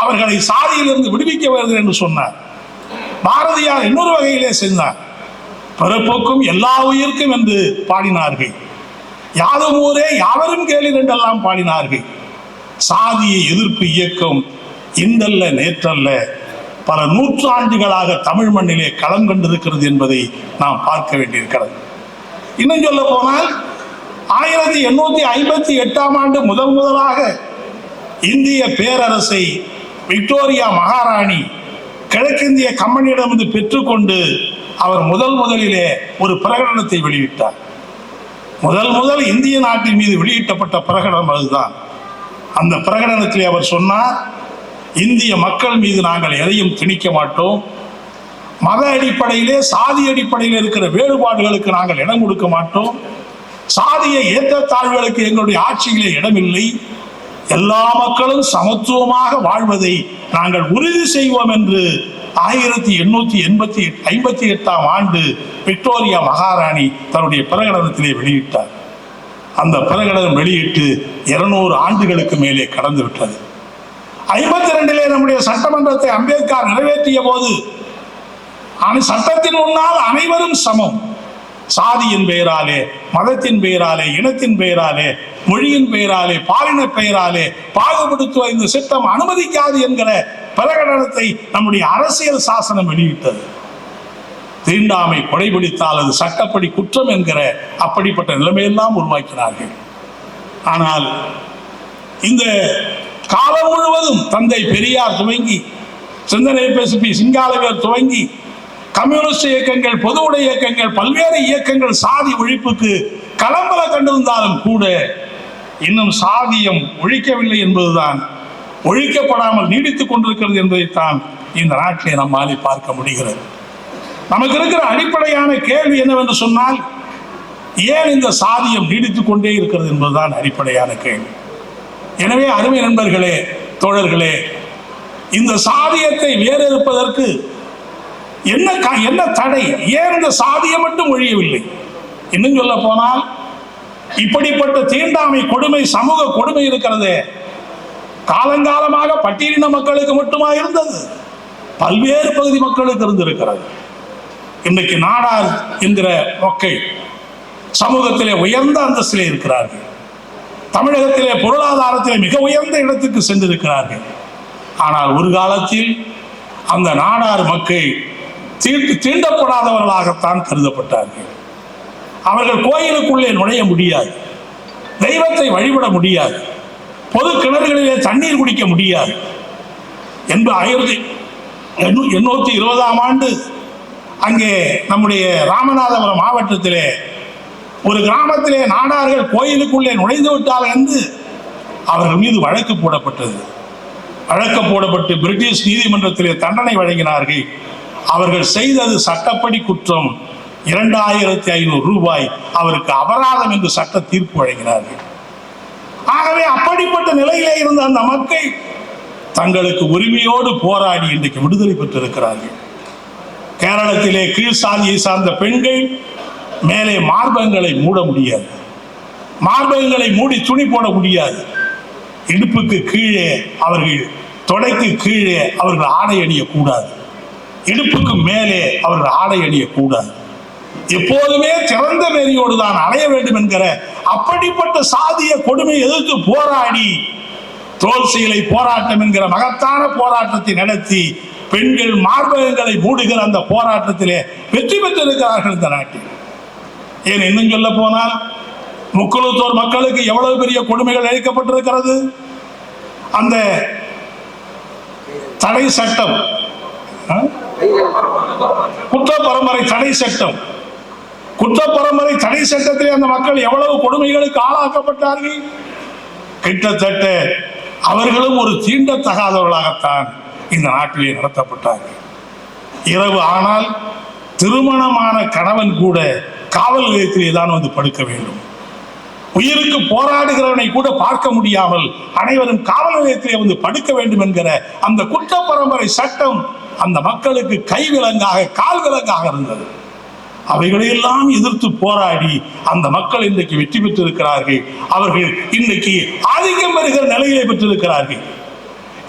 அவர்களை சாதியிலிருந்து விடுவிக்க வேண்டும் என்று சொன்னார். பாரதியார் இன்னொரு வகையிலே சென்றார். பிறப்புக்கும் எல்லா உயிர்க்கும் என்று பாடினார்கள். யாதும் ஊரே யாவரும் கேளீர் என்றெல்லாம் பாடினார்கள். சாதிய எதிர்ப்பு இயக்கம் இன்றல்ல நேற்றல்ல பல நூற்றாண்டுகளாக தமிழ் மண்ணிலே களம் கண்டிருக்கிறது என்பதை நாம் பார்க்க வேண்டியிருக்கிறது. இன்னும் சொல்ல போனால் 1858ஆம் ஆண்டு முதலாக இந்திய பேரரசை விக்டோரியா மகாராணி கிழக்கிந்திய கம்பெனியிடமிருந்து பெற்றுக்கொண்டு அவர் முதலிலே ஒரு பிரகடனத்தை வெளியிட்டார். முதல் இந்திய நாட்டின் மீது வெளியிட்டப்பட்ட பிரகடனம் அதுதான். அந்த பிரகடனத்திலே அவர் சொன்னார், இந்திய மக்கள் மீது நாங்கள் எதையும் திணிக்க மாட்டோம். மத அடிப்படையிலே சாதி அடிப்படையில் இருக்கிற வேறுபாடுகளுக்கு நாங்கள் இடம் கொடுக்க மாட்டோம். சாதிய ஏற்றத்தாழ்வுகளுக்கு எங்களுடைய ஆட்சியிலே இடமில்லை. எல்லா மக்களும் சமத்துவமாக வாழ்வதை நாங்கள் உறுதி செய்வோம் என்று 1858ஆம் ஆண்டு விக்டோரியா மகாராணி தன்னுடைய பிரகடனத்திலே வெளியிட்டார். அந்த பிரகடனம் வெளியிட்டு 200 ஆண்டுகளுக்கு மேலே கடந்து விட்டது. 52 நம்முடைய சட்டமன்றத்தை அம்பேத்கர் நிறைவேற்றிய போது சட்டத்தின் முன்னால் அனைவரும் சமம், சாதியின் பெயராலே, மதத்தின் பெயராலே, இனத்தின் பெயராலே, மொழியின் பெயராலே, பாலின பெயராலே பாகுபடுத்துவ இந்த சட்டம் அனுமதிக்காது என்கிற பிரகடனத்தை நம்முடைய அரசியல் சாசனம் வெளியிட்டது. தீண்டாமை கொடைபிடித்தால் அது சட்டப்படி குற்றம் என்கிற அப்படிப்பட்ட நிலைமையெல்லாம் உருவாக்கினார்கள். ஆனால் இந்த காலம் முழுவதும் தந்தை பெரியார் துவங்கி, சிந்தனை பேசுபி சிங்காலவேர் துவங்கி, கம்யூனிஸ்ட் இயக்கங்கள், பொது உடை இயக்கங்கள், பல்வேறு இயக்கங்கள் சாதி ஒழிப்புக்கு களம்பல கண்டிருந்தாலும் கூட இன்னும் சாதியம் ஒழிக்கவில்லை என்பதுதான், ஒழிக்கப்படாமல் நீடித்துக் கொண்டிருக்கிறது என்பதைத்தான் இந்த நாட்டிலே நம்மாலே பார்க்க முடிகிறது. நமக்கு இருக்கிற அடிப்படையான கேள்வி என்னவென்று சொன்னால், ஏன் இந்த சாதியம் நீடித்துக் கொண்டே இருக்கிறது என்பதுதான் அடிப்படையான கேள்வி. எனவே அருமை நண்பர்களே, தோழர்களே, இந்த சாதியத்தை வேறறுப்பதற்கு என்ன தடை? ஏன் இந்த சாதியம் மட்டும் ஒழியவில்லை? இன்னும் சொல்ல போனால், இப்படிப்பட்ட தீண்டாமை கொடுமை, சமூக கொடுமை இருக்கிறது காலங்காலமாக பட்டியலின மக்களுக்கு மட்டுமா இருந்தது? பல்வேறு பகுதி மக்களுக்கு இருந்திருக்கிறது. இன்றைக்கு நாடார் என்கிற மக்கள் சமூகத்திலே உயர்ந்த அந்தஸ்திலே இருக்கிறார்கள். தமிழகத்திலே பொருளாதாரத்திலே மிக உயர்ந்த இடத்துக்கு சென்றிருக்கிறார்கள். ஆனால் ஒரு காலத்தில் அந்த நாடார் மக்கள் தீண்டப்படாதவர்களாகத்தான் கருதப்பட்டார்கள். அவர்கள் கோயிலுக்குள்ளே நுழைய முடியாது, தெய்வத்தை வழிபட முடியாது, பொது கிணறுகளிலே தண்ணீர் குடிக்க முடியாது என்று 1820ஆம் ஆண்டு அங்கே நம்முடைய ராமநாதபுரம் மாவட்டத்திலே ஒரு கிராமத்திலே நாடார்கள் கோயிலுக்குள்ளே நுழைந்து விட்டார்கள் என்று அவர்கள் மீது வழக்கு போடப்பட்டது. வழக்கு போடப்பட்டு பிரிட்டிஷ் நீதிமன்றத்திலே தண்டனை வழங்கினார்கள். அவர்கள் செய்தது சட்டப்படி குற்றம். 2500 ரூபாய் அவருக்கு அபராதம் என்று சட்ட தீர்ப்பு வழங்கினார்கள். ஆகவே அப்படிப்பட்ட நிலையிலே இருந்த அந்த மக்கள் தங்களுக்கு உரிமையோடு போராடி இன்றைக்கு விடுதலை பெற்றிருக்கிறார்கள். கேரளத்திலே கீழ் சாதியை சார்ந்த பெண்கள் மேலே மார்பகங்களை மூட முடியாது, மார்பகங்களை மூடி துணி போட முடியாது, இடுப்புக்கு கீழே அவர்கள் தொடைக்கு கீழே அவர்கள் ஆடை அணியக்கூடாது, இடுப்புக்கு மேலே அவர்கள் ஆடை அணியக்கூடாது, எப்போதுமே திறந்த மேரியோடு தான் அலைய வேண்டும் என்கிற அப்படிப்பட்ட சாதிய கொடுமை எதிர்த்து போராடி தோல் சீலை போராட்டம் என்கிற மகத்தான போராட்டத்தை நடத்தி பெண்கள் மார்பகங்களை மூடுகிற அந்த போராட்டத்திலே வெற்றி பெற்றிருக்கிறார்கள் இந்த நாட்டில். ஏன் இன்னும் சொல்ல போனால் முக்குளத்தூர் மக்களுக்கு எவ்வளவு பெரிய கொடுமைகள் அளிக்கப்பட்டிருக்கிறது. அந்த தடை சட்டம், குற்ற பரம்பரை தடை சட்டம், குற்ற பரம்பரை தடை சட்டத்திலே அந்த மக்கள் எவ்வளவு கொடுமைகளுக்கு ஆளாக்கப்பட்டார்கள். கிட்டத்தட்ட அவர்களும் ஒரு தீண்டத்தகாதவர்களாகத்தான் இந்த நாட்டிலே நடத்தப்பட்டார்கள். இரவு ஆனால் திருமணமான கணவன் கூட காவல் நிலையத்திலே தான் வந்து படுக்க வேண்டும். உயிருக்கு போராடுகிறவனை கூட பார்க்க முடியாமல் அனைவரும் காவல் நிலையத்திலே வந்து படுக்க வேண்டும் என்கிற அந்த குற்ற பரம்பரை சட்டம் அந்த மக்களுக்கு கை விலங்காக கால் விலங்காக இருந்தது. அவைகளையெல்லாம் எதிர்த்து போராடி அந்த மக்கள் இன்றைக்கு வெற்றி பெற்றிருக்கிறார்கள். அவர்கள் இன்றைக்கு ஆதிக்கம் பெறுகிற நிலையிலே பெற்றிருக்கிறார்கள்.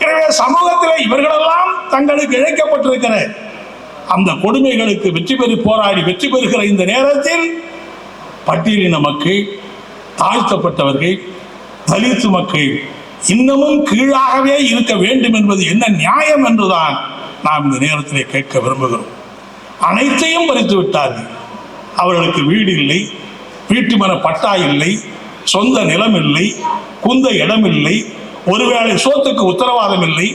எனவே சமூகத்தில் இவர்களெல்லாம் தங்களுக்கு இழைக்கப்பட்டிருக்கிற அந்த கொடுமைகளுக்கு வெற்றி பெறு போராடி வெற்றி பெறுகிற இந்த நேரத்தில் பட்டியலின மக்கள், தாழ்த்தப்பட்டவர்கள், தலித்து மக்கள் இன்னமும் கீழாகவே இருக்க வேண்டும் என்பது என்ன நியாயம் என்றுதான் நாம் இந்த நேரத்திலே கேட்க விரும்புகிறோம். அனைத்தையும் பறித்து விட்டார்கள். அவர்களுக்கு வீடு இல்லை, வீட்டுமன பட்டா இல்லை, சொந்த நிலம் இல்லை, குந்த இடம் இல்லை, ஒருவேளை சோத்துக்கு உத்தரவாதம் இல்லை.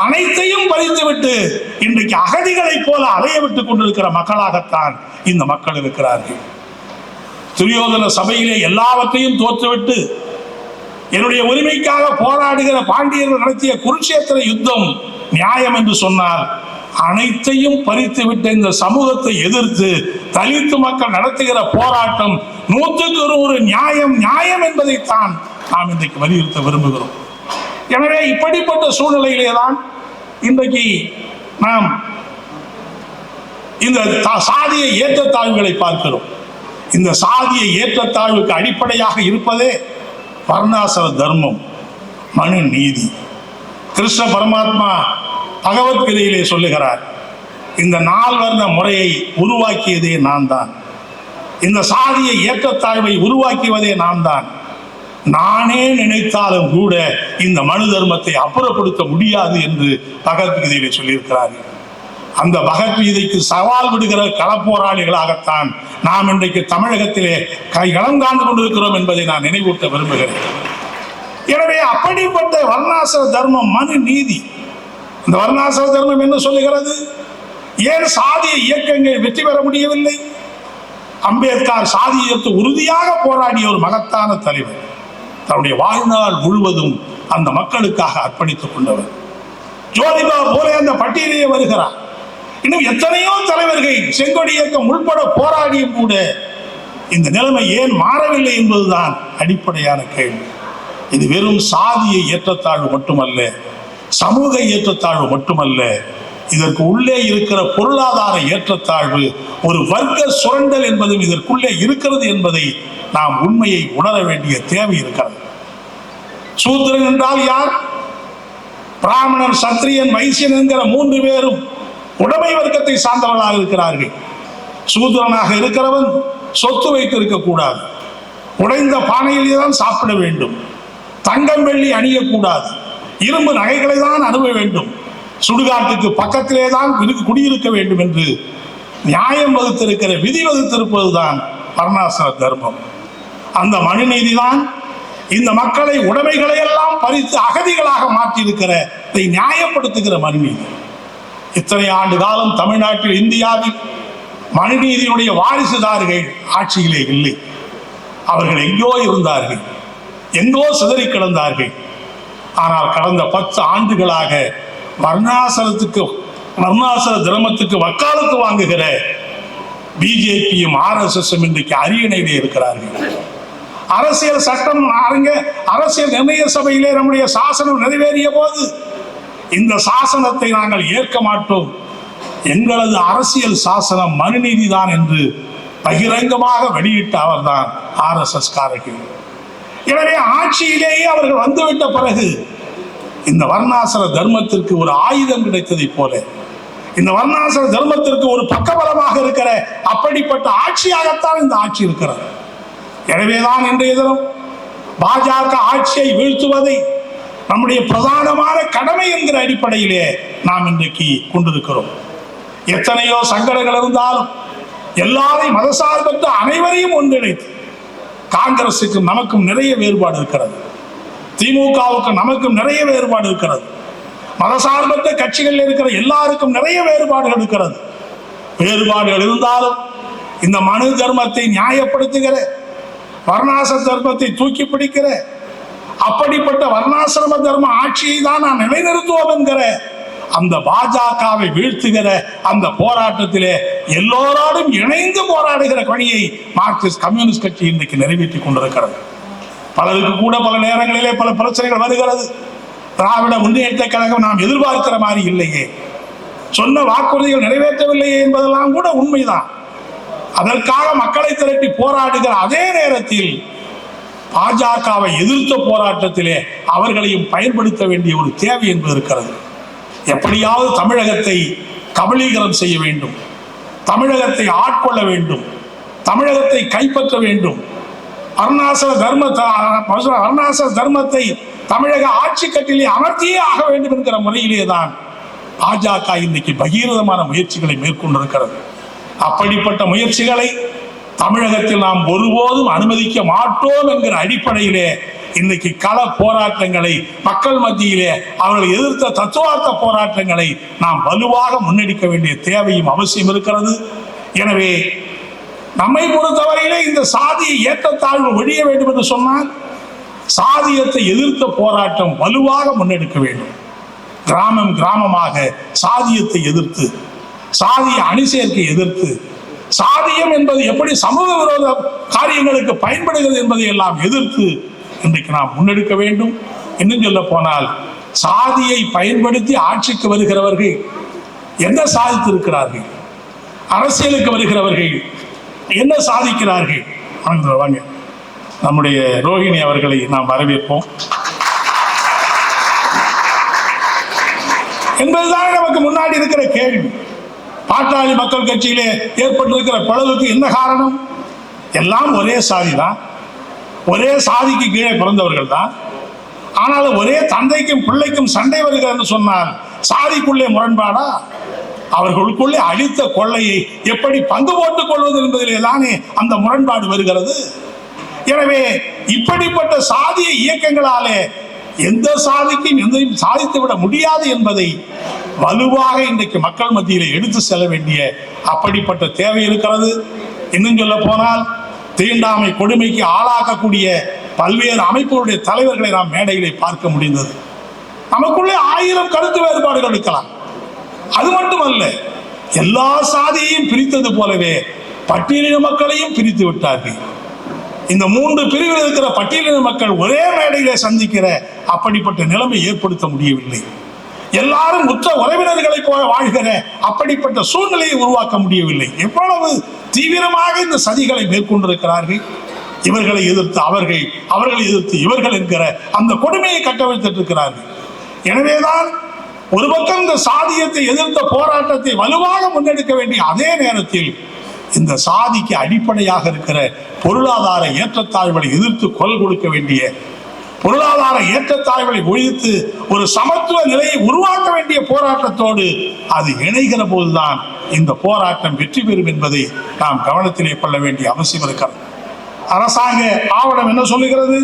அனைத்தையும் பறித்துவிட்டு இன்றைக்கு அகதிகளை போல அலைய விட்டுக் கொண்டிருக்கிற மக்களாகத்தான் இந்த மக்கள் இருக்கிறார்கள். துரியோதன சபையிலே எல்லாவற்றையும் தோற்றுவிட்டு என்னுடைய உரிமைக்காக போராடுகிற பாண்டியர்கள் நடத்திய குருட்சேத்திர யுத்தம் நியாயம் என்று சொன்னால், அனைத்தையும் பறித்துவிட்ட இந்த சமூகத்தை எதிர்த்து தலித்து மக்கள் நடத்துகிற போராட்டம் 100% நியாயம் நியாயம் என்பதைத்தான் நாம் இன்றைக்கு வலியுறுத்த விரும்புகிறோம். எனவே இப்படிப்பட்ட சூழ்நிலையிலே தான் இன்றைக்கு நாம் இந்த சாதிய ஏற்றத்தாழ்வுகளை பார்க்கிறோம். இந்த சாதிய ஏற்றத்தாழ்வுக்கு அடிப்படையாக இருப்பதே வர்ணாசிர தர்மம், மனு நீதி. கிருஷ்ண பரமாத்மா பகவத்கீதையிலே சொல்லுகிறார், இந்த 4 வர்ண முறையை உருவாக்கியதே நான் தான், இந்த சாதிய ஏற்றத்தாழ்வை உருவாக்கியதே நான் தான், நானே நினைத்தாலும் கூட இந்த மனு தர்மத்தை அப்புறப்படுத்த முடியாது என்று பகவத்கீதையிலே சொல்லியிருக்கிறார்கள். அந்த பகவத்கீதைக்கு சவால் விடுகிற களப்போராளிகளாகத்தான் நாம் இன்றைக்கு தமிழகத்திலே களம் காண்டு கொண்டிருக்கிறோம் என்பதை நான் நினைவூட்ட விரும்புகிறேன். எனவே அப்படிப்பட்ட வர்ணாசிர தர்மம், மனு நீதி, இந்த வர்ணாசிர தர்மம் என்ன சொல்லுகிறது? ஏன் சாதிய இயக்கங்கள் வெற்றி பெற முடியவில்லை? அம்பேத்கர் சாதியத்தை உறுதியாக போராடிய ஒரு மகத்தான தலைவர், தன்னுடைய வாழ்நாள் முழுவதும் அந்த மக்களுக்காக அர்ப்பணித்துக் கொண்டவர். ஜோதிபா போலே அந்த பட்டியலிலே வருகிறார். இன்னும் எத்தனையோ தலைவர்கள் செங்கொடி இயக்கம் உள்பட போராடியும் கூட இந்த நிலைமை ஏன் மாறவில்லை என்பதுதான் அடிப்படையான கேள்வி. இது வெறும் சாதிய ஏற்றத்தாழ்வு மட்டுமல்ல, சமூக ஏற்றத்தாழ்வு மட்டுமல்ல, இதற்கு உள்ளே இருக்கிற பொருளாதார ஏற்றத்தாழ்வு, ஒரு வர்க்க சுரண்டல் என்பதும் இதற்குள்ளே இருக்கிறது என்பதை நாம் உண்மையை உணர வேண்டிய தேவை இருக்கிறது. சூத்திரன் என்றால் யார்? பிராமணன், சத்திரியன், வைசியன் என்கிற 3 பேரும் உடைமை வர்க்கத்தை சார்ந்தவர்களாக இருக்கிறார்கள். சூத்திரனாக இருக்கிறவன் சொத்து வைத்திருக்க கூடாது, உடைந்த பானையிலே தான் சாப்பிட வேண்டும், தங்கம் வெள்ளி அணியக்கூடாது, இரும்பு நகைகளை தான் அணுக வேண்டும், சுடுகாட்டுக்கு பக்கத்திலே தான் குடியிருக்க வேண்டும் என்று நியாயம் வகுத்திருக்கிற, விதி வகுத்திருப்பதுதான் வர்ணாசிர தர்மம். அந்த மனுநீதி தான் இந்த மக்களை உடைமைகளை எல்லாம் பறித்து அகதிகளாக மாற்றியிருக்கிறதை நியாயப்படுத்துகிற மனுநீதி. இத்தனை ஆண்டு காலம் தமிழ்நாட்டில், இந்தியாவில் மனுநீதியினுடைய வாரிசுதார்கள் ஆட்சியிலே இல்லை. அவர்கள் எங்கோ இருந்தார்கள், எங்கோ சிதறி கிடந்தார்கள். ஆனால் கடந்த 10 ஆண்டுகளாக வர்ணாசிர தர்மத்துக்கு வக்காலத்து வாங்குகிற பிஜேபியும் RSSம் இன்றைக்கு அரியணையிலே இருக்கிறார்கள். அரசியல் சட்டம் அரசியல் நிர்ணய சபையிலே நம்முடைய சாசனம் நிறைவேறிய போது இந்த சாசனத்தை நாங்கள் ஏற்க மாட்டோம், எங்களது அரசியல் சாசனம் மனுநீதி தான் என்று பகிரங்கமாக வெளியிட்ட அவர்தான் RSS காரர்கள். எனவே ஆட்சியிலேயே அவர்கள் வந்துவிட்ட பிறகு இந்த வர்ணாசிர தர்மத்திற்கு ஒரு ஆயுதம் கிடைத்ததை போல, இந்த வர்ணாசிர தர்மத்திற்கு ஒரு பக்கபலமாக இருக்கிற அப்படிப்பட்ட ஆட்சியாகத்தான் இந்த ஆட்சி இருக்கிறது. எனவேதான் இன்றைய தினம் பாஜக ஆட்சியை வீழ்த்துவதை நம்முடைய பிரதானமான கடமை என்கிற அடிப்படையிலே நாம் இன்றைக்கு கொண்டிருக்கிறோம். எத்தனையோ சங்கடங்கள் இருந்தாலும் எல்லாரையும் மதசார்பற்ற அனைவரையும் ஒன்றிணைத்து, காங்கிரசுக்கும் நமக்கும் நிறைய வேறுபாடு இருக்கிறது, திமுகவுக்கும் நமக்கும் நிறைய வேறுபாடு இருக்கிறது, மதசார்பற்ற கட்சிகளில் இருக்கிற எல்லாருக்கும் நிறைய வேறுபாடுகள் இருக்கிறது. வேறுபாடுகள் இருந்தாலும் இந்த மனு தர்மத்தை நியாயப்படுத்துகிற, வர்ணாசிர தர்மத்தை தூக்கி பிடிக்கிற, அப்படிப்பட்ட வர்ணாசிரம தர்ம ஆட்சியை தான் நான் நிலைநிறுத்துவோம் என்கிற அந்த பாஜகவை வீழ்த்துகிற அந்த போராட்டத்திலே எல்லோரோடும் இணைந்து போராடுகிற பணியை மார்க்சிஸ்ட் கம்யூனிஸ்ட் கட்சி இன்றைக்கு நிறைவேற்றி கொண்டிருக்கிறது. பலருக்கு கூட பல நேரங்களிலே பல பிரச்சனைகள் வருகிறது. திராவிட முன்னேற்ற கழகம் நாம் எதிர்பார்க்கிற மாதிரி இல்லையே, சொன்ன வாக்குறுதிகள் நிறைவேற்றவில்லையே என்பதெல்லாம் கூட உண்மைதான். அதற்காக மக்களை திரட்டி போராடுகிற அதே நேரத்தில் பாஜகவை எதிர்த்த போராட்டத்திலே அவர்களையும் பயன்படுத்த வேண்டிய ஒரு தேவை என்பது இருக்கிறது. எப்படியாவது தமிழகத்தை கபலீகரம் செய்ய வேண்டும், தமிழகத்தை ஆட்கொள்ள வேண்டும், தமிழகத்தை கைப்பற்ற வேண்டும், வர்ணாசிர தர்மத்தை தமிழக ஆட்சி கட்டிலே அமர்த்தியே ஆக வேண்டும் என்கிற முறையிலே தான் பாஜக இன்னைக்கு பகீரதமான முயற்சிகளை மேற்கொண்டிருக்கிறது. அப்படிப்பட்ட முயற்சிகளை தமிழகத்தில் நாம் ஒருபோதும் அனுமதிக்க மாட்டோம் என்கிற அடிப்படையிலே இன்னைக்கு கள போராட்டங்களை, மக்கள் மத்தியிலே அவர்களை எதிர்த்த தத்துவார்த்த போராட்டங்களை நாம் வலுவாக முன்னெடுக்க வேண்டிய தேவையும் அவசியம் இருக்கிறது. எனவே நம்மை பொறுத்தவரையிலே இந்த சாதிய ஏற்றத்தாழ்வு ஒழிய வேண்டும் என்று சொன்னால் சாதியத்தை எதிர்த்த போராட்டம் வலுவாக முன்னெடுக்க வேண்டும். கிராமம் கிராமமாக சாதியத்தை எதிர்த்து, சாதிய அணிசேர்க்கை எதிர்த்து, சாதியம் என்பது எப்படி சமூக விரோத காரியங்களுக்கு பயன்படுகிறது என்பதை எல்லாம் எதிர்த்து இன்றைக்கு நாம் முன்னெடுக்க வேண்டும். இன்னும் சொல்ல போனால் சாதியை பயன்படுத்தி ஆட்சிக்கு வருகிறவர்கள் என்ன சாதித்திருக்கிறார்கள், அரசியலுக்கு வருகிறவர்கள் என்ன சாதிக்கிறார்கள்? வாங்க, நம்முடைய ரோஹிணி அவர்களை நாம் வரவேற்போம். என்பதுதான் நமக்கு முன்னாடி இருக்கிற கேள்வி. பாட்டாளி மக்கள் கட்சியிலே ஏற்பட்டிருக்கிற பிளவுக்கு என்ன காரணம்? எல்லாம் ஒரே சாதி தான், ஒரே சாதிக்கு கீழே பிறந்தவர்கள் தான். ஆனாலும் ஒரே தந்தைக்கும் பிள்ளைக்கும் சண்டை வருகிறது சொன்னால் சாதிக்குள்ளே முரண்பாடா? அவர்களுக்குள்ளே அளித்த கொள்ளையை எப்படி பங்கு போட்டுக் கொள்வது என்பதிலே தானே அந்த முரண்பாடு வருகிறது. எனவே இப்படிப்பட்ட சாதிய இயக்கங்களாலே எந்த சாதிக்கும் எதையும் சாதித்து விட முடியாது என்பதை வலுவாக இன்றைக்கு மக்கள் மத்தியிலே எடுத்து செல்ல வேண்டிய அப்படிப்பட்ட தேவை இருக்கிறது. இன்னும் சொல்ல போனால் தீண்டாமை கொடுமைக்கு ஆளாக்கக்கூடிய பல்வேறு அமைப்புகளுடைய தலைவர்களை நாம் மேடையிலே பார்க்க முடிந்தது. நமக்குள்ளே 1000 கருத்து வேறுபாடுகள் இருக்கலாம். அது மட்டுமல்ல, எல்லா சாதியையும் பிரித்தது போலவே பட்டியலின மக்களையும் பிரித்து விட்டார்கள். இந்த 3 பிரிவில் இருக்கிற பட்டியலின மக்கள் ஒரே மேடையிலே சந்திக்கிற அப்படிப்பட்ட நிலைமை ஏற்படுத்த முடியவில்லை. எல்லாரும் உற்ற உறவினர்களை போல வாழ்கிற அப்படிப்பட்ட சூழ்நிலையை உருவாக்க முடியவில்லை. எவ்வளவு தீவிரமாக இந்த சதிகளை மேற்கொண்டிருக்கிறார்கள். இவர்களை எதிர்த்து அவர்கள், அவர்களை எதிர்த்து இவர்கள் என்கிற அந்த கொடுமையை கட்டவிழ்த்திருக்கிறார்கள். எனவேதான் ஒரு பக்கம் இந்த சாதியத்தை எதிர்த்த போராட்டத்தை வலுவாக முன்னெடுக்க வேண்டிய அதே நேரத்தில் இந்த சாதிக்கு அடிப்படையாக இருக்கிற பொருளாதார ஏற்றத்தாழ்வுகளை எதிர்த்து குரல் கொடுக்க வேண்டிய பொருளாதார ஏற்றத்தாழ்வுகளை ஒழித்து ஒரு சமத்துவ நிலையை உருவாக்க வேண்டிய போராட்டத்தோடு அது இணைகிற போதுதான் இந்த போராட்டம் வெற்றி பெறும் என்பதை நாம் கவனத்திலே கொள்ள வேண்டிய அவசியம் இருக்கிறது. அரசாங்க ஆவணம் என்ன சொல்லுகிறது?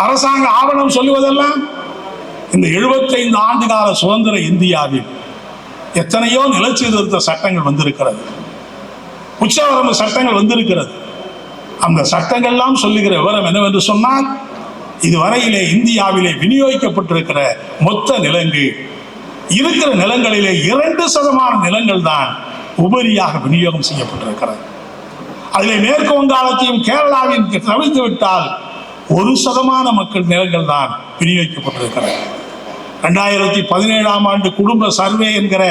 அரசாங்க ஆவணம் சொல்லுவதெல்லாம் இந்த 75 ஆண்டு கால சுதந்திர இந்தியாவில் எத்தனையோ நிலச்சீர்திருத்த சட்டங்கள் வந்திருக்கிறது, உச்சவரம்பு சட்டங்கள் வந்திருக்கிறது. அந்த சட்டங்கள்லாம் சொல்லுகிற விவரம் என்னவென்று சொன்னால், இதுவரையிலே இந்தியாவிலே விநியோகிக்கப்பட்டிருக்கிற மொத்த நிலங்கள் இருக்கிற நிலங்களிலே 2% நிலங்கள் தான் உபரியாக விநியோகம் செய்யப்பட்டிருக்கிறது. அதிலே மேற்கு வங்காளத்தையும் கேரளாவையும் தவிர்த்து விட்டால் 1% மக்கள் நிலங்கள் தான் விநியோகிக்கப்பட்டிருக்கிறது. 2017 ஆண்டு குடும்ப சர்வே என்கிற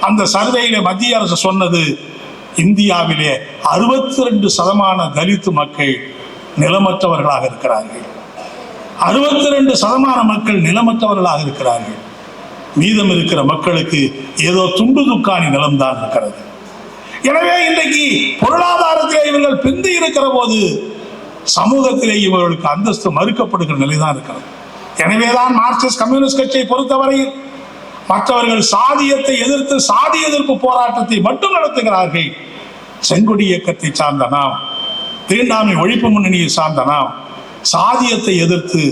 அந்த சர்வேயிலே மத்திய அரசு சொன்னது, இந்தியாவிலே 62% தலித் மக்கள் நிலமற்றவர்களாக இருக்கிறார்கள். 62% மக்கள் நிலமற்றவர்களாக இருக்கிறார்கள். மீதம் இருக்கிற மக்களுக்கு ஏதோ துண்டு துக்காணி நிலம்தான் இருக்கிறது. எனவே இன்றைக்கு பொருளாதாரத்திலே இவர்கள் பிந்தி இருக்கிற போது சமூகத்திலே இவர்களுக்கு அந்தஸ்து மறுக்கப்படுகிற நிலைதான் இருக்கிறது. எனவேதான் மார்க்சிஸ்ட் கம்யூனிஸ்ட் கட்சியை பொறுத்தவரையில் மற்றவர்கள் சாதியத்தை எதிர்த்து சாதி எதிர்ப்பு போராட்டத்தை மட்டும் நடத்துகிறார்கள். செங்கொடி இயக்கத்தை சார்ந்த நாம், தீண்டாமை ஒழிப்பு முன்னணியை சார்ந்த நாம் சாதியத்தை எதிர்த்து,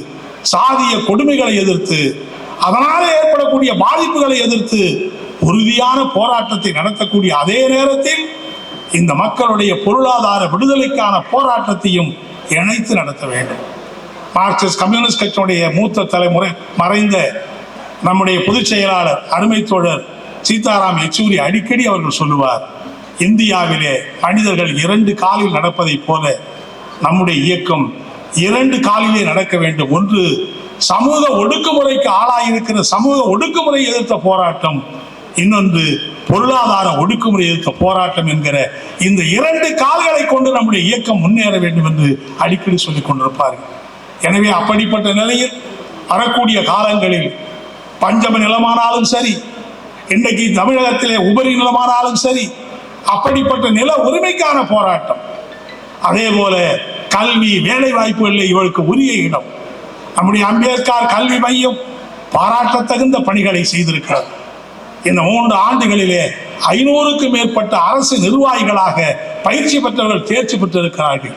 சாதிய கொடுமைகளை எதிர்த்து, அதனால ஏற்படக்கூடிய பாதிப்புகளை எதிர்த்து உறுதியான போராட்டத்தை நடத்தக்கூடிய அதே நேரத்தில் இந்த மக்களுடைய பொருளாதார விடுதலைக்கான போராட்டத்தையும் இணைத்து நடத்த வேண்டும். மார்க்சிஸ்ட் கம்யூனிஸ்ட் கட்சியுடைய மூத்த தலைமுறை மறைந்த நம்முடைய பொதுச் செயலாளர் அருமை தோழர் சீதாராம் யெச்சூரி அடிக்கடி அவர்கள் சொல்லுவார், இந்தியாவிலே மனிதர்கள் 2 காலில் நடப்பதை போல நம்முடைய இயக்கம் 2 காலிலே நடக்க வேண்டும். ஒன்று சமூக ஒடுக்குமுறைக்கு ஆளாயிருக்கிற சமூக ஒடுக்குமுறை எதிர்த்த போராட்டம், இன்னொன்று பொருளாதார ஒடுக்குமுறை எதிர்த்த போராட்டம் என்கிற இந்த 2 கால்களை கொண்டு நம்முடைய இயக்கம் முன்னேற வேண்டும் என்று அடிக்கடி சொல்லிக் கொண்டிருப்பார்கள். எனவே அப்படிப்பட்ட நிலையில் வரக்கூடிய காலங்களில் பஞ்சம நிலமானாலும் சரி, இன்றைக்கு தமிழகத்திலே உபரி நிலமானாலும் சரி, அப்படிப்பட்ட நில உரிமைக்கான போராட்டம், அதே போல கல்வி வேலை வாய்ப்புகளில் இவருக்கு உரிய இடம். நம்முடைய அம்பேத்கர் கல்வி மையம் பாராட்டத்தகுந்த பணிகளை செய்திருக்கிறது. இந்த 3 ஆண்டுகளிலே 500க்கும் மேற்பட்ட அரசு நிர்வாகிகளாக பயிற்சி பெற்றவர்கள் தேர்ச்சி பெற்றிருக்கிறார்கள்.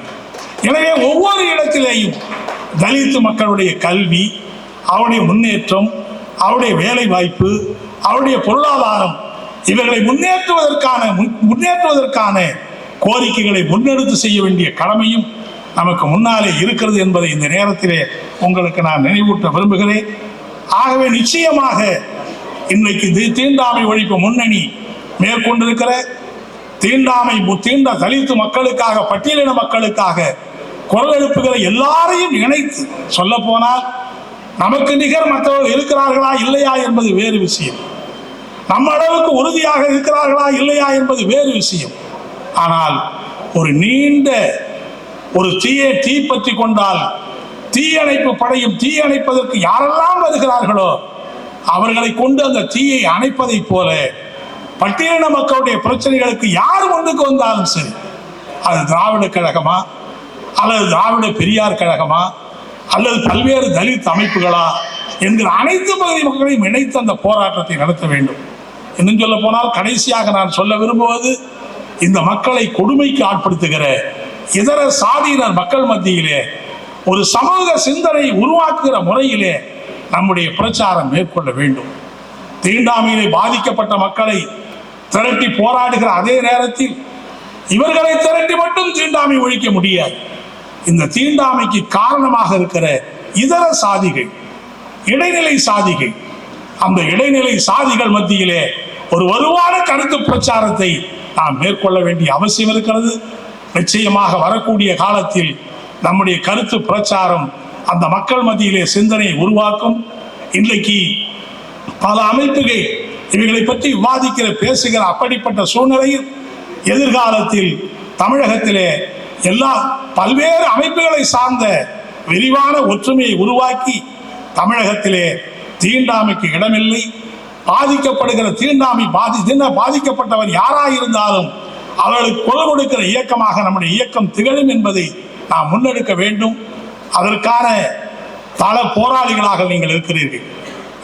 எனவே ஒவ்வொரு இடத்திலேயும் தலித் மக்களுடைய கல்வி, அவருடைய முன்னேற்றம், அவருடைய வேலை வாய்ப்பு, அவருடைய பொருளாதாரம், இவர்களை முன்னேற்றுவதற்கான கோரிக்கைகளை முன்னெடுத்து செய்ய வேண்டிய கடமையும் நமக்கு முன்னாலே இருக்கிறது என்பதை இந்த நேரத்திலே உங்களுக்கு நான் நினைவூட்ட விரும்புகிறேன். ஆகவே நிச்சயமாக இன்றைக்கு தீண்டாமை ஒழிப்பு முன்னணி மேற்கொண்டிருக்கிற தீண்ட தலித்து மக்களுக்காக, பட்டியலின மக்களுக்காக குரல் எழுப்புகிற எல்லாரையும் இணைத்து, சொல்ல போனால் நமக்கு நிகர் மற்றவர்கள் இருக்கிறார்களா இல்லையா என்பது வேறு விஷயம், நம்ம அளவுக்கு உறுதியாக இருக்கிறார்களா இல்லையா என்பது வேறு விஷயம். ஆனால் ஒரு நீண்ட ஒரு தீ பற்றி கொண்டால் தீயணைப்பு படையும் தீ அணைப்பதற்கு யாரெல்லாம் வருகிறார்களோ அவர்களை கொண்டு அந்த தீயை அணைப்பதை போல பட்டியலின மக்களுடைய பிரச்சனைகளுக்கு யார் முன்னுக்கு வந்தாலும் சரி, அது திராவிட கழகமா அல்லது திராவிட பெரியார் கழகமா அல்லது பல்வேறு தலித் அமைப்புகளா என்கிற அனைத்து பகுதி மக்களையும் இணைத்து அந்த போராட்டத்தை நடத்த வேண்டும். இன்னும் சொல்ல போனால் கடைசியாக நான் சொல்ல விரும்புவது, இந்த மக்களை கொடுமைக்கு ஆட்படுத்துகிற இதர சாதியினர் மக்கள் மத்தியிலே ஒரு சமூக சிந்தனை உருவாக்குகிற முறையிலே நம்முடைய பிரச்சாரம் மேற்கொள்ள வேண்டும். தீண்டாமையிலே பாதிக்கப்பட்ட மக்களை திரட்டி போராடுகிற அதே நேரத்தில் இவர்களை திரட்டி மட்டும் தீண்டாமை ஒழிக்க முடியாது. இந்த தீண்டாமைக்கு காரணமாக இருக்கிற இதர சாதிகள், இடைநிலை சாதிகள், அந்த இடைநிலை சாதிகள் மத்தியிலே ஒரு வலுவான கருத்து பிரச்சாரத்தை நாம் மேற்கொள்ள வேண்டிய அவசியம் இருக்கிறது. நிச்சயமாக வரக்கூடிய காலத்தில் நம்முடைய கருத்து பிரச்சாரம் அந்த மக்கள் மத்தியிலே சிந்தனையை உருவாக்கும். இன்றைக்கு பல அமைப்புகள் இவைகளை பற்றி விவாதிக்கிற பேசுகிற அப்படிப்பட்ட சூழ்நிலையில் எதிர்காலத்தில் தமிழகத்திலே எல்லா பல்வேறு அமைப்புகளை சார்ந்த விரிவான ஒற்றுமையை உருவாக்கி தமிழகத்திலே தீண்டாமைக்கு இடமில்லை, பாதிக்கப்படுகிற பாதிக்கப்பட்டவர் யாராயிருந்தாலும் அவர்களுக்கு குரல் கொடுக்கிற இயக்கமாக நம்முடைய இயக்கம் திகழும் என்பதை நாம் முன்னெடுக்க வேண்டும். அதற்கான தள போராளிகளாக நீங்கள் இருக்கிறீர்கள்.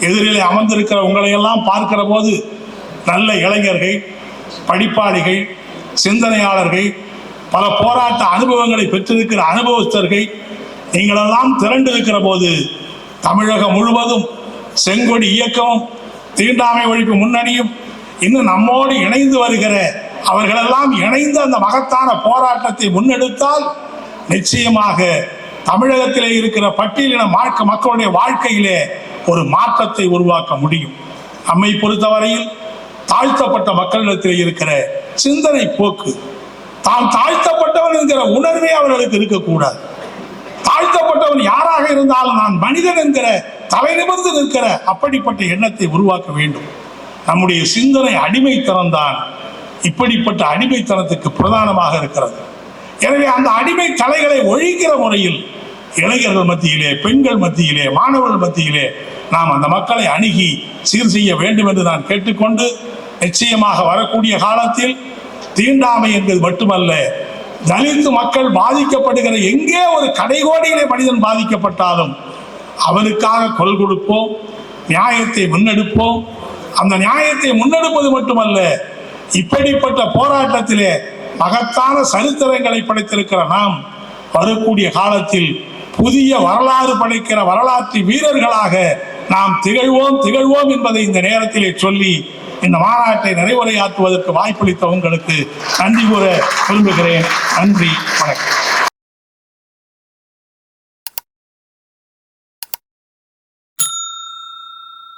எதிரிலே அமர்ந்திருக்கிற உங்களை எல்லாம் பார்க்கிற போது நல்ல இளைஞர்கள், படிப்பாளிகள், சிந்தனையாளர்கள், பல போராட்ட அனுபவங்களை பெற்றிருக்கிற அனுபவஸ்தர்கள் நீங்களெல்லாம் திரண்டு இருக்கிற போது தமிழகம் முழுவதும் செங்கொடி இயக்கமும் தீண்டாமை ஒழிப்பு முன்னணியும் இன்னும் நம்மோடு இணைந்து வருகிற அவர்களெல்லாம் இணைந்து அந்த மகத்தான போராட்டத்தை முன்னெடுத்தால் நிச்சயமாக தமிழகத்திலே இருக்கிற பட்டியலின மக்களுடைய வாழ்க்கையிலே ஒரு மாற்றத்தை உருவாக்க முடியும். நம்மை பொறுத்தவரையில் தாழ்த்தப்பட்ட மக்களிடத்தில் இருக்கிற சிந்தனை போக்கு, தான் தாழ்த்தப்பட்டவன் என்கிற உணர்வே அவர்களுக்கு இருக்கக்கூடாது. தாழ்த்தப்பட்டவன் யாராக இருந்தாலும் நான் மனிதன் என்கிற தலை நிமிர்ந்து நிற்கிற அப்படிப்பட்ட எண்ணத்தை உருவாக்க வேண்டும். நம்முடைய சிந்தனை அடிமைத்தனம் தான் இப்படிப்பட்ட அடிமைத்தனத்துக்கு பிரதானமாக இருக்கிறது. எனவே அந்த அடிமை தலைகளை ஒழிக்கிற முறையில் இளைஞர்கள் மத்தியிலே, பெண்கள் மத்தியிலே, மாணவர்கள் மத்தியிலே நாம் அந்த மக்களை அணுகி சீர் செய்ய வேண்டும் என்று நான் கேட்டுக்கொண்டு, நிச்சயமாக வரக்கூடிய காலத்தில் தீண்டாமை என்பது மட்டுமல்ல, தலித் மக்கள் பாதிக்கப்படுகிற எங்கே ஒரு கடைகோடியிலே மனிதன் பாதிக்கப்பட்டாலும் அவனுக்காக குரல் கொடுப்போம், நியாயத்தை முன்னெடுப்போம். அந்த நியாயத்தை முன்னெடுப்பது மட்டுமல்ல, இப்படிப்பட்ட போராட்டத்திலே மகத்தான சரித்திரங்களை படைத்திருக்கிற நாம் வரக்கூடிய காலத்தில் புதிய வரலாறு படைக்கிற வரலாற்று வீரர்களாக நாம் திகழ்வோம் என்பதை இந்த நேரத்திலே சொல்லி இந்த மாநாட்டை நிறைவுரையாற்றுவதற்கு வாய்ப்பளித்த உங்களுக்கு நன்றி கூற விரும்புகிறேன். நன்றி, வணக்கம்.